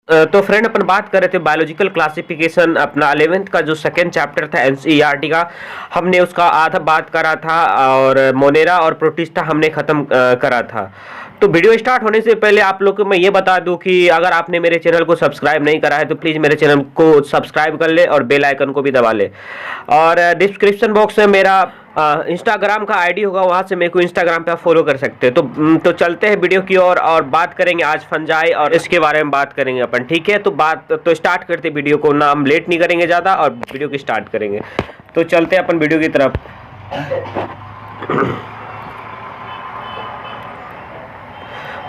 तो फ्रेंड अपन बात कर रहे थे बायोलॉजिकल क्लासिफिकेशन, अपना 11th का जो सेकंड चैप्टर था एनसीईआरटी का, हमने उसका आधा बात करा था और मोनेरा और प्रोटिस्टा हमने खत्म करा था। तो वीडियो स्टार्ट होने से पहले आप लोग को मैं ये बता दूं कि अगर आपने मेरे चैनल को सब्सक्राइब नहीं करा है तो प्लीज़ मेरे चैनल को सब्सक्राइब कर ले और बेल आइकन को भी दबा ले। और डिस्क्रिप्शन बॉक्स में मेरा इंस्टाग्राम का आईडी होगा, वहाँ से मेरे को इंस्टाग्राम पे आप फॉलो कर सकते हैं। तो चलते हैं वीडियो की ओर और बात करेंगे आज फंजाई और इसके बारे में बात करेंगे अपन, ठीक है। तो स्टार्ट करते वीडियो को, ना हम लेट नहीं करेंगे ज़्यादा और वीडियो की स्टार्ट करेंगे। तो चलते हैं अपन वीडियो की तरफ।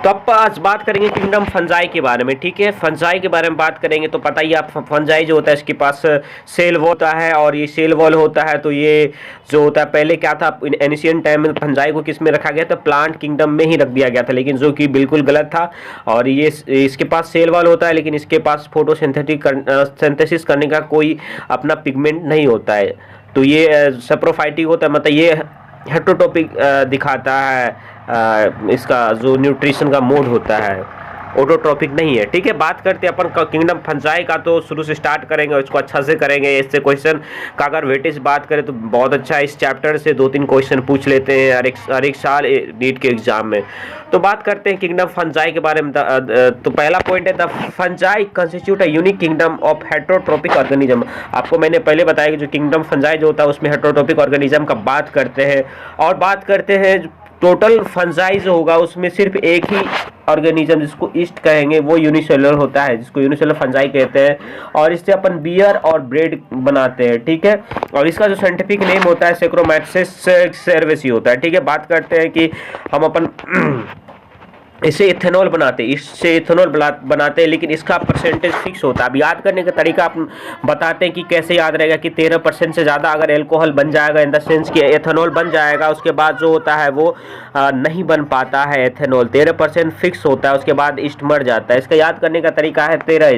तो अब आज बात करेंगे किंगडम फंजाई के बारे में, ठीक है। फंजाई के बारे में बात करेंगे तो पता ही आप, फंजाई जो होता है इसके पास सेल वॉल होता है और ये सेल वॉल होता है। तो ये जो होता है, पहले क्या था, एंशिएंट टाइम में फंजाई को किस में रखा गया था, प्लांट किंगडम में ही रख दिया गया था, लेकिन जो कि बिल्कुल गलत था। और ये इसके पास सेल वॉल होता है लेकिन इसके पास सिंथेसिस करने का कोई अपना पिगमेंट नहीं होता है। तो ये सप्रोफाइटिक होता है, मतलब ये हेटेरोटॉपिक दिखाता है। इसका जो न्यूट्रिशन का मोड होता है ऑटोट्रॉपिक नहीं है, ठीक है। बात करते हैं अपन किंगडम फंजाई का, तो शुरू से स्टार्ट करेंगे और इसको अच्छा से करेंगे। इससे क्वेश्चन का अगर वेटेज बात करें तो बहुत अच्छा है, इस चैप्टर से 2-3 क्वेश्चन पूछ लेते हैं हर एक साल नीट के एग्जाम में। तो बात करते हैं किंगडम फंजाई के बारे में। तो पहला पॉइंट है, the fungi constitute a unique kingdom of heterotrophic organism. आपको मैंने पहले बताया कि जो किंगडम फंजाई जो होता है उसमें हेटेरोट्रॉपिक ऑर्गेनिज्म का बात करते हैं। और बात करते हैं टोटल फंजाई जो होगा उसमें सिर्फ एक ही ऑर्गेनिज्म जिसको ईस्ट कहेंगे वो यूनिसेलुलर होता है, जिसको यूनिसेलुलर फंजाई कहते हैं। और इससे अपन बियर और ब्रेड बनाते हैं, ठीक है। और इसका जो साइंटिफिक नेम होता है सैक्रोमैक्सिस सेरेवेसी होता है, ठीक है। बात करते हैं कि हम अपन इससे इथेनॉल बनाते हैं, इससे इथेनॉल बनाते हैं, लेकिन इसका परसेंटेज फिक्स होता है। अब याद करने का तरीका आप बताते हैं कि कैसे याद रहेगा कि 13% से ज़्यादा अगर एल्कोहल बन जाएगा, इन द सेंस कि इथेनॉल बन जाएगा, उसके बाद जो होता है वो नहीं बन पाता है इथेनॉल। 13% फिक्स होता है, उसके बाद ईस्ट मर जाता है। इसका याद करने का तरीका है 13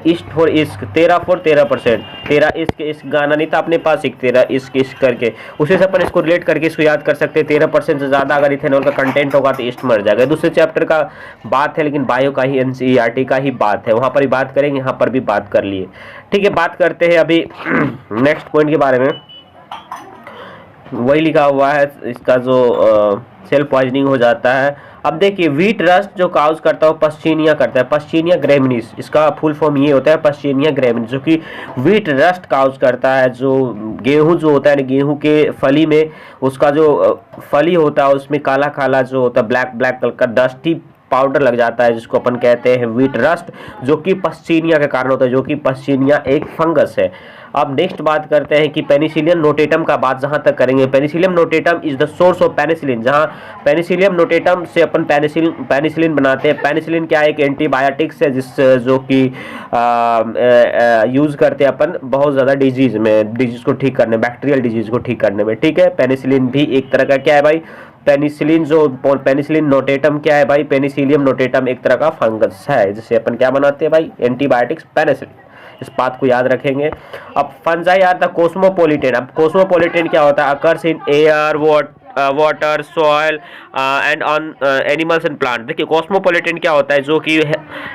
ईस्ट फॉर इश्क, 13 फॉर 13%, 13 इश्क गाना नहीं था अपने पास, एक 13 इश्क करके, उसी से अपन इसको रिलेट करके इसको याद कर सकते हैं। 13% से ज़्यादा अगर इथेनॉल का कंटेंट होगा तो ईस्ट मर जाएगा। दूसरे चैप्टर का बात है, लेकिन बायो का ही एनसीईआरटी का ही बात है, वहां पर ही बात करेंगे, यहाँ पर भी बात कर लिए, ठीक है। बात करते हैं अभी नेक्स्ट पॉइंट के बारे में। वही लिखा हुआ है, इसका जो सेल्फ पॉइजनिंग हो जाता है। अब देखिए, व्हीट रस्ट जो काउज करता है पश्चिनिया करता है, पश्चिनिया ग्रेमिनिस, इसका फुल फॉर्म ये होता है पश्चिनिया ग्रेमिनिस, जो कि व्हीट रस्ट काउज करता है। जो गेहूं जो होता है, गेहूं के फली में उसका जो फली होता है उसमें काला काला जो होता है ब्लैक ब्लैक कलर का डस्टी पाउडर लग जाता है, जिसको अपन कहते हैं व्हीट रस्ट, जो कि पश्चिनिया के कारण होता है, जो कि पश्चिनिया एक फंगस है। अब नेक्स्ट बात करते हैं कि पेनिसिलियम नोटेटम का बात जहां तक करेंगे। Penicillium notatum is the source of penicillin, जहां पेनिसिलियम नोटेटम से अपन पेनिसिलिन बनाते हैं। पेनिसिलिन क्या है, एक एंटीबायोटिक्स है जिस जो कि यूज करते हैं अपन बहुत ज़्यादा डिजीज को ठीक करने, बैक्टीरियल डिजीज को ठीक करने में, ठीक है। पेनिसिलिन भी एक तरह का क्या है भाई, पेनिसिलिन नोटेटम क्या है भाई, पेनिसिलियम नोटेटम एक तरह का फंगस है जिससे अपन क्या बनाते हैं भाई, एंटीबायोटिक्स पेनिसिलिन। इस बात को याद रखेंगे। अब फंजाई आर द कोस्मोपोलिटन। अब कोस्मोपोलिटन क्या होता है, occurs in air, water, soil and on animals and plant. देखिए कॉस्मोपोलिटन क्या होता है, जो कि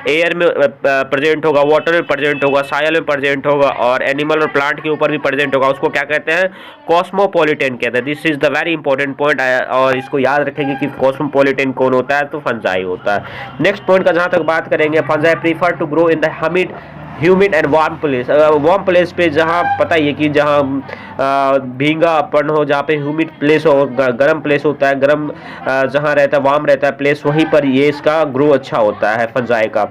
एयर में प्रेजेंट होगा, वाटर में प्रेजेंट होगा, सॉइल में प्रेजेंट होगा और एनिमल और प्लांट के ऊपर भी प्रेजेंट होगा, उसको क्या कहते हैं, कॉस्मोपोलिटन कहते हैं। This is the very important point, और इसको याद रखेंगे कि कॉस्मोपोलिटन कौन होता है, तो फंजाई होता है। नेक्स्ट पॉइंट का जहाँ तक बात करेंगे, fungi prefer to grow in the humid and warm place. Warm place पे जहाँ पता ही है कि जहाँ भींगापन हो, जहाँ पे ह्यूमिड प्लेस हो, गर्म प्लेस होता है, गर्म जहाँ रहता है, वार्म रहता है प्लेस, वहीं पर ये इसका ग्रो अच्छा होता है फंजाई का।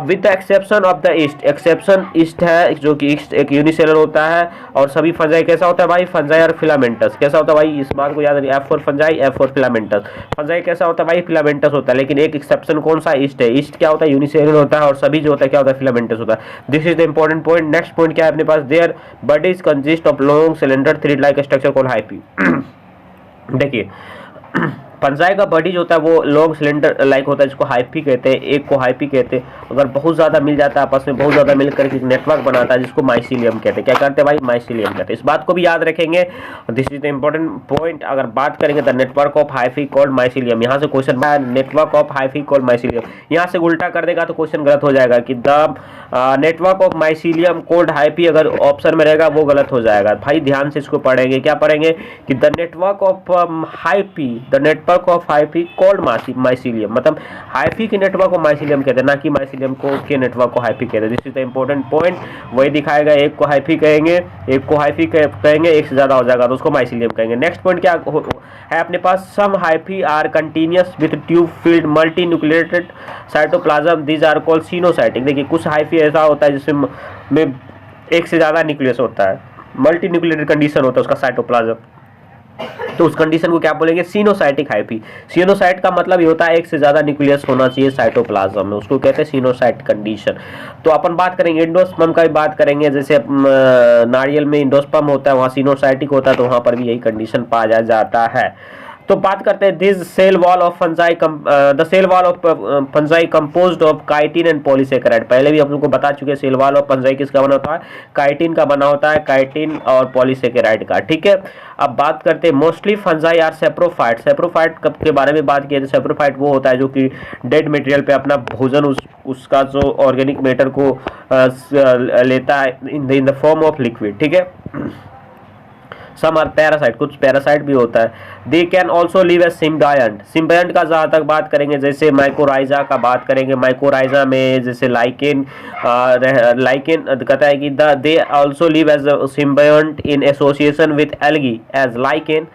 With the exception of the east, exception east है, जो कि ईस्ट एक यूनिसेलर होता है। और सभी फंजाई कैसा होता है भाई, फंजाई और फिलामेंटस कैसा होता है भाई, इस बात को याद रखिए, F for fungi, F for filamentous. Fungi कैसा होता है भाई, फिलामेंटस होता है, लेकिन एक एक्सेप्शन कौन सा, ईस्ट है। ईस्ट क्या होता है, यूनिसेलर होता है, और सभी जो होता है क्या होता है, फिलामेंटस होता है। This is the important point. Next point क्या है अपने पास, their bodies consist of long cylinder thread like structure called hyphae. देखिए फंजाई का बॉडी जो होता है वो लॉन्ग सिलेंडर लाइक होता है, जिसको हाइफी कहते हैं, एक को हाइफी कहते हैं। अगर बहुत ज़्यादा मिल जाता है, आपस में बहुत ज़्यादा मिलकर के नेटवर्क बनाता है, जिसको माइसीलियम कहते हैं। क्या करते हैं भाई? माइसीलियम कहते हैं। इस बात को भी याद रखेंगे, this is the important point. अगर बात करेंगे the network of hyphae called mycelium, यहाँ से question network of hyphae called mycelium, यहाँ से उल्टा कर देगा तो क्वेश्चन गलत हो जाएगा कि the network of mycelium cold hyphae, अगर ऑप्शन में रहेगा वो गलत हो जाएगा। भाई ध्यान से इसको पढ़ेंगे, क्या पढ़ेंगे कि the network of hyphae, the network of hyphae cold mycelium, मतलब हाइफी के नेटवर्क को माइसीलियम कहते हैं, ना कि माइसीलियम को के नेटवर्क को हाइफी कहते हैं। This is the important point, वही दिखाएगा। एक को हाइफी कहेंगे, एक को हाइफी कहेंगे, एक से ज्यादा हो जाएगा तो उसको माइसीलियम कहेंगे। नेक्स्ट पॉइंट क्या है अपने पास? Some hyphae are continuous with tube field multinucleated cytoplasm, these are called coenocytic. देखिए कुछ हाइफी ऐसा होता है जिसमें एक से ज्यादा न्यूक्लियस होता है, मल्टी न्यूक्लिएटेड कंडीशन होता है उसका साइटोप्लाज्म, तो उस कंडीशन को क्या बोलेंगे? Coenocytic hyphae. सिनोसाइट का मतलब ये होता है एक से ज्यादा न्यूक्लियस होना चाहिए साइटोप्लाज्म में, उसको कहते हैं सिनोसाइट कंडीशन। तो अपन बात करेंगे एंडोस्पर्म का भी बात करेंगे, जैसे नारियल में एंडोस्पर्म होता है, वहाँ सिनोसाइटिक होता है, तो वहाँ पर भी यही कंडीशन पाया जाता है। तो बात करते हैं this cell wall of fungi, the cell wall of fungi composed of chitin and polysaccharide. पहले भी आप लोगों को बता चुके हैं सेल वॉल ऑफ फंजाई किसका बना होता है? काइटिन का बना होता है, काइटिन और पॉलीसेकेराइड का, ठीक है। अब बात करते हैं mostly fungi are saprophyte. Saprophyte के बारे में बात किया तो सेप्रोफाइट वो होता है जो कि डेड मटेरियल पे अपना भोजन उसका जो ऑर्गेनिक मैटर को लेता है in the form of liquid, ठीक है। सम आर पैरासाइट, कुछ पैरासाइट भी होता है। They can also live as symbiont. Symbiont का जहाँ तक बात करेंगे, जैसे माइकोराइजा का बात करेंगे, माइकोराइजा में जैसे लाइकेन कहता है कि they also live as symbiont in association with algae as lichen.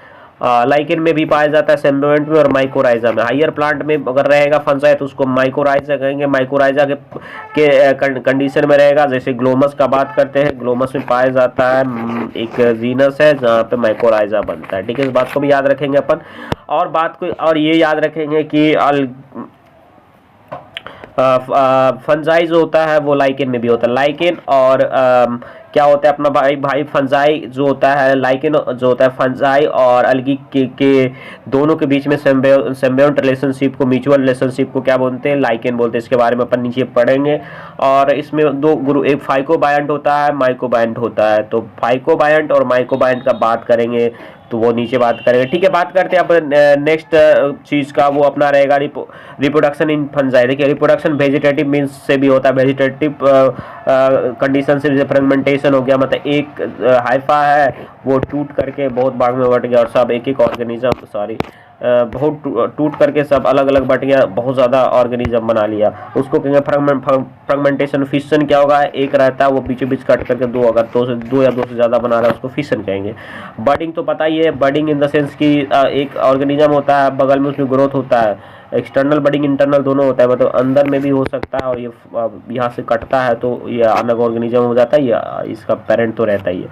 Lichen में भी पाया जाता है, सिम्बायंट में और माइकोराइजा में। हायर प्लांट में अगर रहेगा फंजाई तो उसको माइकोराइजा कहेंगे। माइकोराइजा के कंडीशन में रहेगा, जैसे ग्लोमस का बात करते हैं, ग्लोमस में पाया जाता है, एक जीनस है जहाँ पे माइकोराइजा बनता है, ठीक है। इस बात को भी याद रखेंगे अपन। और ये याद रखेंगे कि फंजाई जो होता है वो लाइकेन में भी होता है। लाइकेन और क्या होता है अपना भाई फंजाई जो होता है, लाइकेन जो होता है फंजाई और अलगी के दोनों के बीच में सिम्बायोंट रिलेशनशिप को, म्यूचुअल रिलेशनशिप को क्या बोलते हैं? लाइकेन बोलते हैं। इसके बारे में अपन नीचे पढ़ेंगे। और इसमें दो ग्रुप, एक फाइकोबायंट होता है, माइकोबायंट होता है। तो फाइकोबायंट और माइकोबायंट का बात करेंगे तो वो नीचे बात करेंगे, ठीक है। बात करते हैं अपन नेक्स्ट चीज का, वो अपना रहेगा रिप्रोडक्शन इन फंजाई। देखिए रिप्रोडक्शन वेजिटेटिव मीन्स से भी होता है, वेजिटेटिव कंडीशन से, जैसे फ्रेगमेंटेशन हो गया, मतलब एक हाइफा है वो टूट करके बहुत भाग में बट गया और सब एक एक ऑर्गेनिज्म बहुत टूट करके सब अलग अलग बट गया, बहुत ज़्यादा ऑर्गेनिज्म बना लिया, उसको कहेंगे फ्रेगमेंटेशन। फिशन क्या होगा? एक रहता है वो बीचों बीच कट करके दो, अगर दो या दो से ज़्यादा बना रहा है उसको फिशन कहेंगे। बर्डिंग तो पता ही है, बर्डिंग इन द सेंस कि एक ऑर्गेनिज्म होता है, बगल में उसमें ग्रोथ होता है। एक्सटर्नल बर्डिंग इंटरनल दोनों होता है, मतलब अंदर में भी हो सकता है और ये यहाँ से कटता है तो ये अलग ऑर्गेनिज्म हो जाता है, या इसका पेरेंट तो रहता ही है,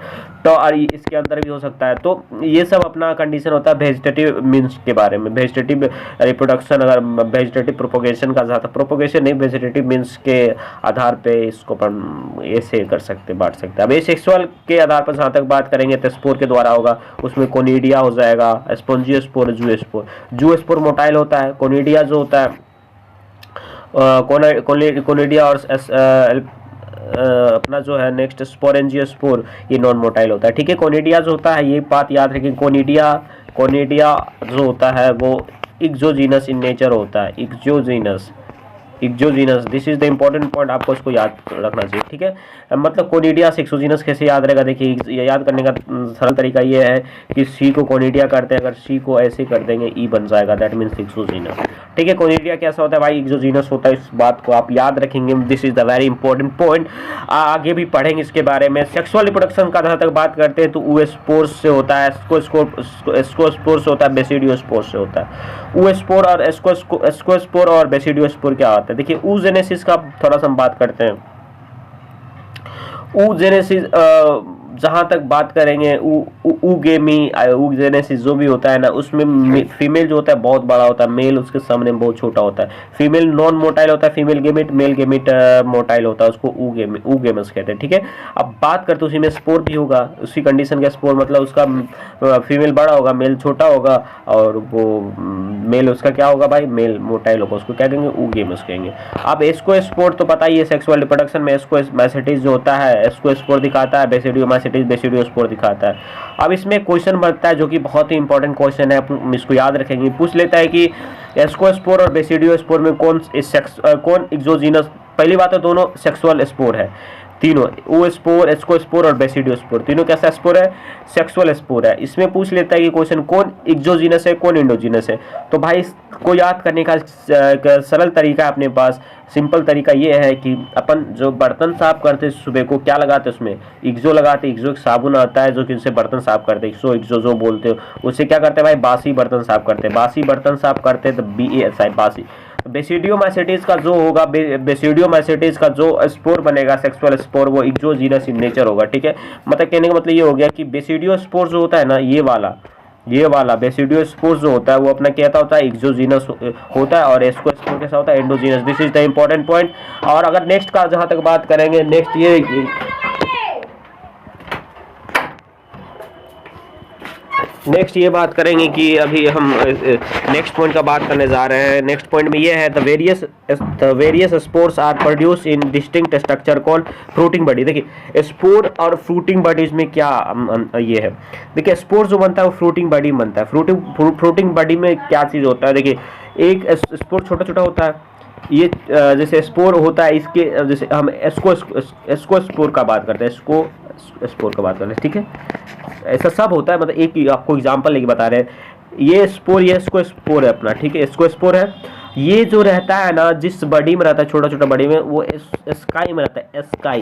तो और इसके अंदर भी हो सकता है। तो ये सब अपना कंडीशन होता है वेजिटेटिव मीन्स के बारे में। वेजिटेटिव रिप्रोडक्शन, अगर वेजिटेटिव प्रोपोगेशन का ज़्यादा, प्रोपोगेशन नहीं, वेजिटेटिव मीन्स के आधार पे इसको अपन ऐसे कर सकते, बांट सकते हैं। अब ये सेक्सुअल के आधार पर जहाँ तक बात करेंगे तो स्पोर के द्वारा होगा, उसमें कोनिडिया हो जाएगा, स्पोंजियोस्पोर, जूस्पोर। जूस्पोर मोटाइल होता है, कोनिडिया जो होता है कोनिडिया और अपना जो है नेक्स्ट स्पोरेंजियोस्पोर, ये नॉन मोटाइल होता है, ठीक है। कोनिडिया जो होता है, ये बात याद रखें, कोनिडिया जो होता है वो एक्सोजीनस इन नेचर होता है, exogenous. This is the important point, आपको इसको याद रखना चाहिए, ठीक है। मतलब कोनिडिया से एक्सोजीनस कैसे याद रहेगा? देखिए याद करने का सरल तरीका ये है कि सी को कोनिडिया करते हैं, अगर सी को ऐसे कर देंगे ई बन जाएगा, दैट मीन्स एक्सोजीनस, ठीक है। कोनिडिया कैसा होता है भाई? एक्सोजीनस होता है, इस बात को आप याद रखेंगे। This is the very important point, आगे भी पढ़ेंगे इसके बारे में। सेक्सुअल रिप्रोडक्शन का जहाँ तक बात करते हैं तो oospores से होता है, एस्कोस्पोर से होता है, बेसिडियोस्पोर से होता है। oospore और एस्कोस्पोर और बेसिडियोस्पोर क्या होता है? देखिए oogenesis का थोड़ा सा हम बात करते हैं। oogenesis जहाँ तक बात करेंगे ऊगेमी ऊजेनेसिस जो भी होता है ना, उसमें फीमेल जो होता है बहुत बड़ा होता है, मेल उसके सामने बहुत छोटा होता है। फीमेल नॉन मोटाइल होता है female gamete, male gamete motile होता है, उसको ऊगेमस कहते हैं, ठीक है। अब बात करते हैं उसी में स्पोर भी होगा, उसी कंडीशन का स्पोर, मतलब उसका फीमेल बड़ा होगा मेल छोटा होगा, और वो मेल उसका क्या होगा भाई, मेल मोटाइल होगा, उसको क्या कहेंगे, ऊगेमस कहेंगे। अब एस्को स्पोर तो पता ही है, सेक्सुअल रिप्रोडक्शन में एस्को मैसेटिस जो होता है एस्को स्पोर दिखाता है, बेसिडियो मैसेटिस बेसिडियो स्पोर दिखाता है। अब इसमें क्वेश्चन बनता है जो कि बहुत ही इंपॉर्टेंट क्वेश्चन है, इसको याद रखेंगे, पूछ लेता है कि एस्को स्पोर और बेसिडियो स्पोर में कौन एक्सोजीनस, पहली बात है दोनों सेक्सुअल स्पोर है, तीनों ओ स्पोर एस्को स्पोर और बेसिडियो स्पोर तीनों कैसा स्पोर है, सेक्सुअल स्पोर है। इसमें पूछ लेता है कि क्वेश्चन कौन एक्सोजीनस है कौन एंडोजीनस है। तो भाई इसको याद करने का सरल तरीका है अपने पास, सिंपल तरीका ये है कि अपन जो बर्तन साफ करते सुबह को क्या लगाते हैं, उसमें एक्सो लगाते, एक्सो एक साबुन आता है जो कि उससे बर्तन साफ करते, एक्सो जो बोलते हो, उससे क्या करते हैं भाई, बासी बर्तन साफ करते हैं, बासी बर्तन साफ करते हैं तो BASI बासी। बेसिडियो मैसेटिस का जो होगा, बेसिडियो मैसेटिस का जो स्पोर बनेगा सेक्सुअल स्पोर, वो एक्सोजीनस इन नेचर होगा, ठीक है। मतलब कहने का मतलब ये हो गया कि बेसिडियो स्पोर जो होता है ना, ये वाला बेसिडियो स्पोर जो होता है वो अपना कहता होता है एक्सोजीनस होता है, और एस्को स्पोर कैसा होता है, endogenous. This is the important point. और अगर नेक्स्ट का जहां तक बात करेंगे, नेक्स्ट ये बात करेंगे कि अभी हम नेक्स्ट पॉइंट का बात करने जा रहे हैं। नेक्स्ट पॉइंट में ये है the various spores are produce in distinct structure called fruiting body. देखिए स्पोर और फ्रूटिंग बॉडीज में क्या ये है, देखिए स्पोर जो बनता है वो फ्रूटिंग बॉडी में बनता है। फ्रूटिंग बॉडी में क्या चीज़ होता है, देखिए एक स्पोर छोटा छोटा होता है, ये जैसे स्पोर होता है इसके, जैसे हम एस्को स्पोर का बात करते हैं, एस्को स्पोर का बात करते हैं, ठीक है। ऐसा सब होता है, मतलब एक आपको एग्जांपल लेके बता रहे हैं, ये स्पोर, ये एस्को स्पोर है अपना, ठीक है, एस्को स्पोर है। ये जो रहता है ना, जिस बॉडी में रहता है छोटा छोटा बॉडी में, वो स्काई में रहता है, स्काई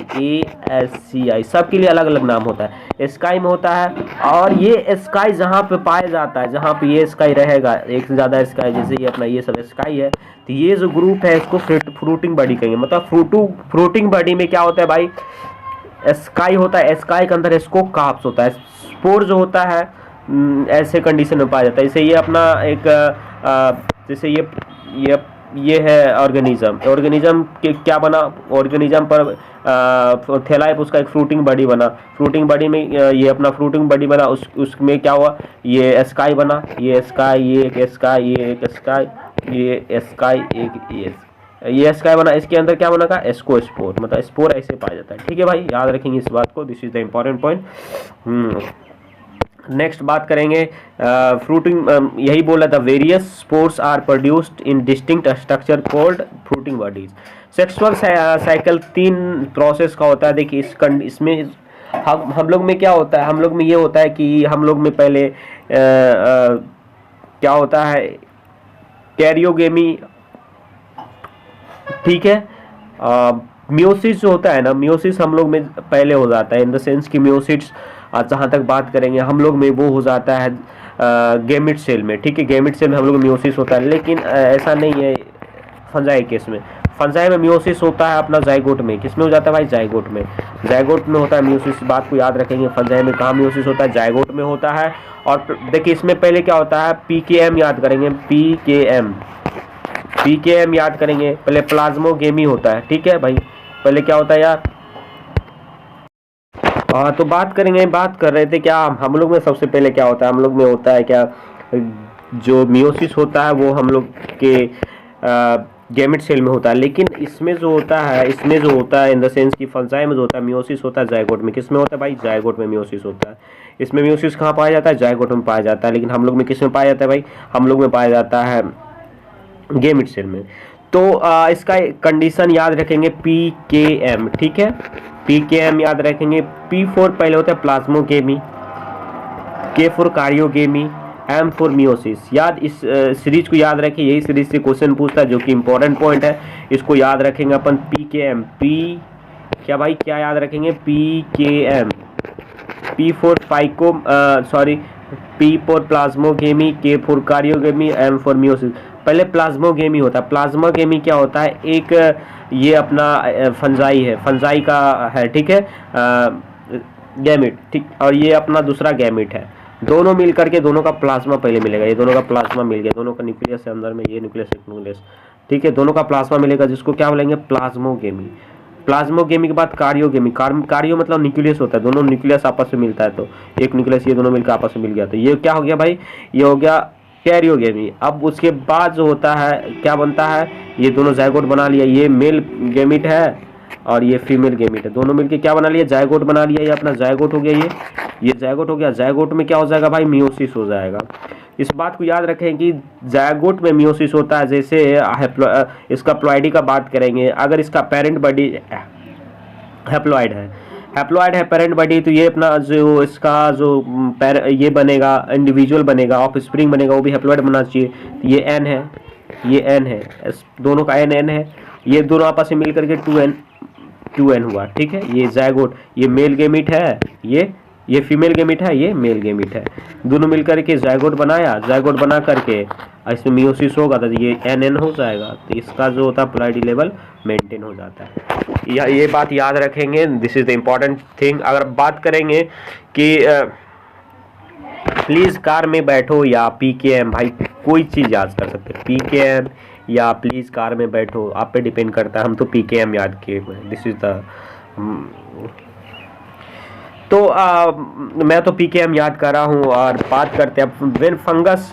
ASCI, सबके लिए अलग अलग नाम होता है, स्काई में होता है। और ये स्काई जहाँ पे पाया जाता है, जहाँ पे ये स्काई रहेगा, एक से ज़्यादा स्काई, जैसे ये अपना ये सब स्काई है, तो ये जो ग्रुप है इसको फ्रूटिंग बॉडी कहेंगे। मतलब फ्रूटिंग बॉडी में क्या होता है भाई, स्काई होता है, स्काई के अंदर इसको कार्प्स होता है। स्पोर जो होता है ऐसे कंडीशन में पाया जाता है। जैसे ये अपना एक जैसे ये है ऑर्गेनिज्म के क्या बना, ऑर्गेनिज्म पर थैलाइप उसका एक फ्रूटिंग बॉडी बना, फ्रूटिंग बॉडी में ये अपना फ्रूटिंग बॉडी बना, उसमें क्या हुआ, ये स्काई बना, ये स्काई, ये एक स्काई, ये एक स्काई, ये स्काई, एक ये स्काई बना। इसके अंदर क्या बना का, एस्को स्पोर, मतलब स्पोर ऐसे पाया जाता है, ठीक है भाई, याद रखेंगे इस बात को, this is the important point. Next बात करेंगे फ्रूटिंग, यही बोला था, various spores are produced in distinct structure called fruiting bodies. Sexual cycle 3 process का होता है। देखिए इसमें हम लोग में क्या होता है, हम लोग में ये होता है कि हम लोग में पहले क्या होता है, कैरियोगेमी, ठीक है। मियोसिस जो होता है ना, मियोसिस हम लोग में पहले हो जाता है, इन द सेंस कि मियोसिस जहाँ तक बात करेंगे हम लोग में वो हो जाता है गैमेट सेल में, ठीक है, गैमेट सेल में हम लोग मियोसिस होता है। लेकिन ऐसा नहीं है फंजाई केस में, फंजाई में मियोसिस होता है अपना जाइगोट में। किसमें हो जाता है भाई, जाइगोट में, जाइगोट में होता है मियोसिस। बात को याद रखेंगे, फंजाई में कहाँ मियोसिस होता है, जाइगोट में होता है। और देखिए इसमें पहले क्या होता है, PKM याद करेंगे, PKM याद करेंगे, पहले प्लाज्मोगेमी होता है, ठीक है भाई, पहले क्या होता है यार। तो बात कर रहे थे क्या हम लोग में सबसे पहले क्या होता है, हम लोग में होता है क्या, जो मियोसिस होता है वो हम लोग के गैमेट सेल में होता है। लेकिन इसमें जो होता है इन द सेंस कि फंजाई में जो होता है मियोसिस होता है जाइगोट में। किसमें होता है भाई, जाइगोट में मियोसिस होता है। इसमें मियोसिस कहाँ पाया जाता है, जाइगोट में पाया जाता है। लेकिन हम लोग में किस में पाया जाता है भाई, हम लोग में पाया जाता है गैमेट सेल में। तो इसका कंडीशन याद रखेंगे PKM, ठीक है, PKM याद रखेंगे। P4 पहले होता है plasmogamy, K for karyogamy, M for meiosis. याद इस सीरीज को याद रखें, यही सीरीज से क्वेश्चन पूछता है जो कि इंपॉर्टेंट पॉइंट है, इसको याद रखेंगे अपन। PKM, क्या भाई क्या याद रखेंगे, PKM, P for P for plasmogamy, K for karyogamy, M for meiosis. पहले प्लाज्मोगेमी होता है। प्लाज्मोगेमी क्या होता है, एक ये अपना फंजाई है, फंजाई का है, ठीक है, गैमिट, ठीक, और ये अपना दूसरा गैमिट है। दोनों मिल करके दोनों का प्लाज्मा पहले मिलेगा, ये दोनों का प्लाज्मा मिल गया, दोनों का न्यूक्लियस है अंदर में, ये न्यूक्लियस एक न्यूक्लियस, ठीक है, दोनों का प्लाज्मा मिलेगा जिसको क्या बोलेंगे प्लाज्मोगेमी। प्लाज्मोगेमी के बाद कार्योगेमी, कार्यो मतलब न्यूक्लियस होता है, दोनों न्यूक्लियस आपस में मिलता है, तो एक न्यूक्लियस ये दोनों मिलकर आपस में मिल गया, तो ये क्या हो गया भाई, ये हो गया कैरियोगेमी। अब उसके बाद जो होता है क्या बनता है, ये दोनों जायगोट बना लिया, ये मेल गेमिट है और ये फीमेल गेमिट है, दोनों मिलके क्या बना लिया, जायगोट बना लिया, ये अपना जायगोट हो गया, ये जायगोट हो गया। जायगोट में क्या हो जाएगा भाई, मियोसिस हो जाएगा। इस बात को याद रखें कि जायगोट में मियोसिस होता है, जैसे इसका प्लॉइडी का बात करेंगे, अगर इसका पेरेंट बॉडी हैप्लॉइड है पेरेंट बॉडी, तो ये अपना जो इसका जो ये बनेगा, इंडिविजुअल बनेगा, ऑफ स्प्रिंग बनेगा, वो भी हैप्लॉइड बनना चाहिए। ये एन है, ये एन है, दोनों का एन है, ये दोनों आपस में मिल करके 2n हुआ, ठीक है। ये जायगोट, ये मेल गेमिट है, ये फीमेल गेमिट है, ये मेल गेमिट है, दोनों मिलकर के जायगोट बनाया, जायगोट बना करके इसमें मियोसिस होगा तो ये एन हो जाएगा, तो इसका जो होता है प्लॉइडी लेवल मेंटेन हो जाता है। ये बात याद रखेंगे, this is the important thing. अगर बात करेंगे कि प्लीज़ कार में बैठो या पीकेएम, भाई कोई चीज़ याद कर सकते हैं, पीकेएम या प्लीज़ कार में बैठो, आप पे डिपेंड करता है। हम तो पीकेएम याद किए हुए, दिस इज द तो मैं तो पीकेएम याद कर रहा हूँ। और बात करते हैं when fungus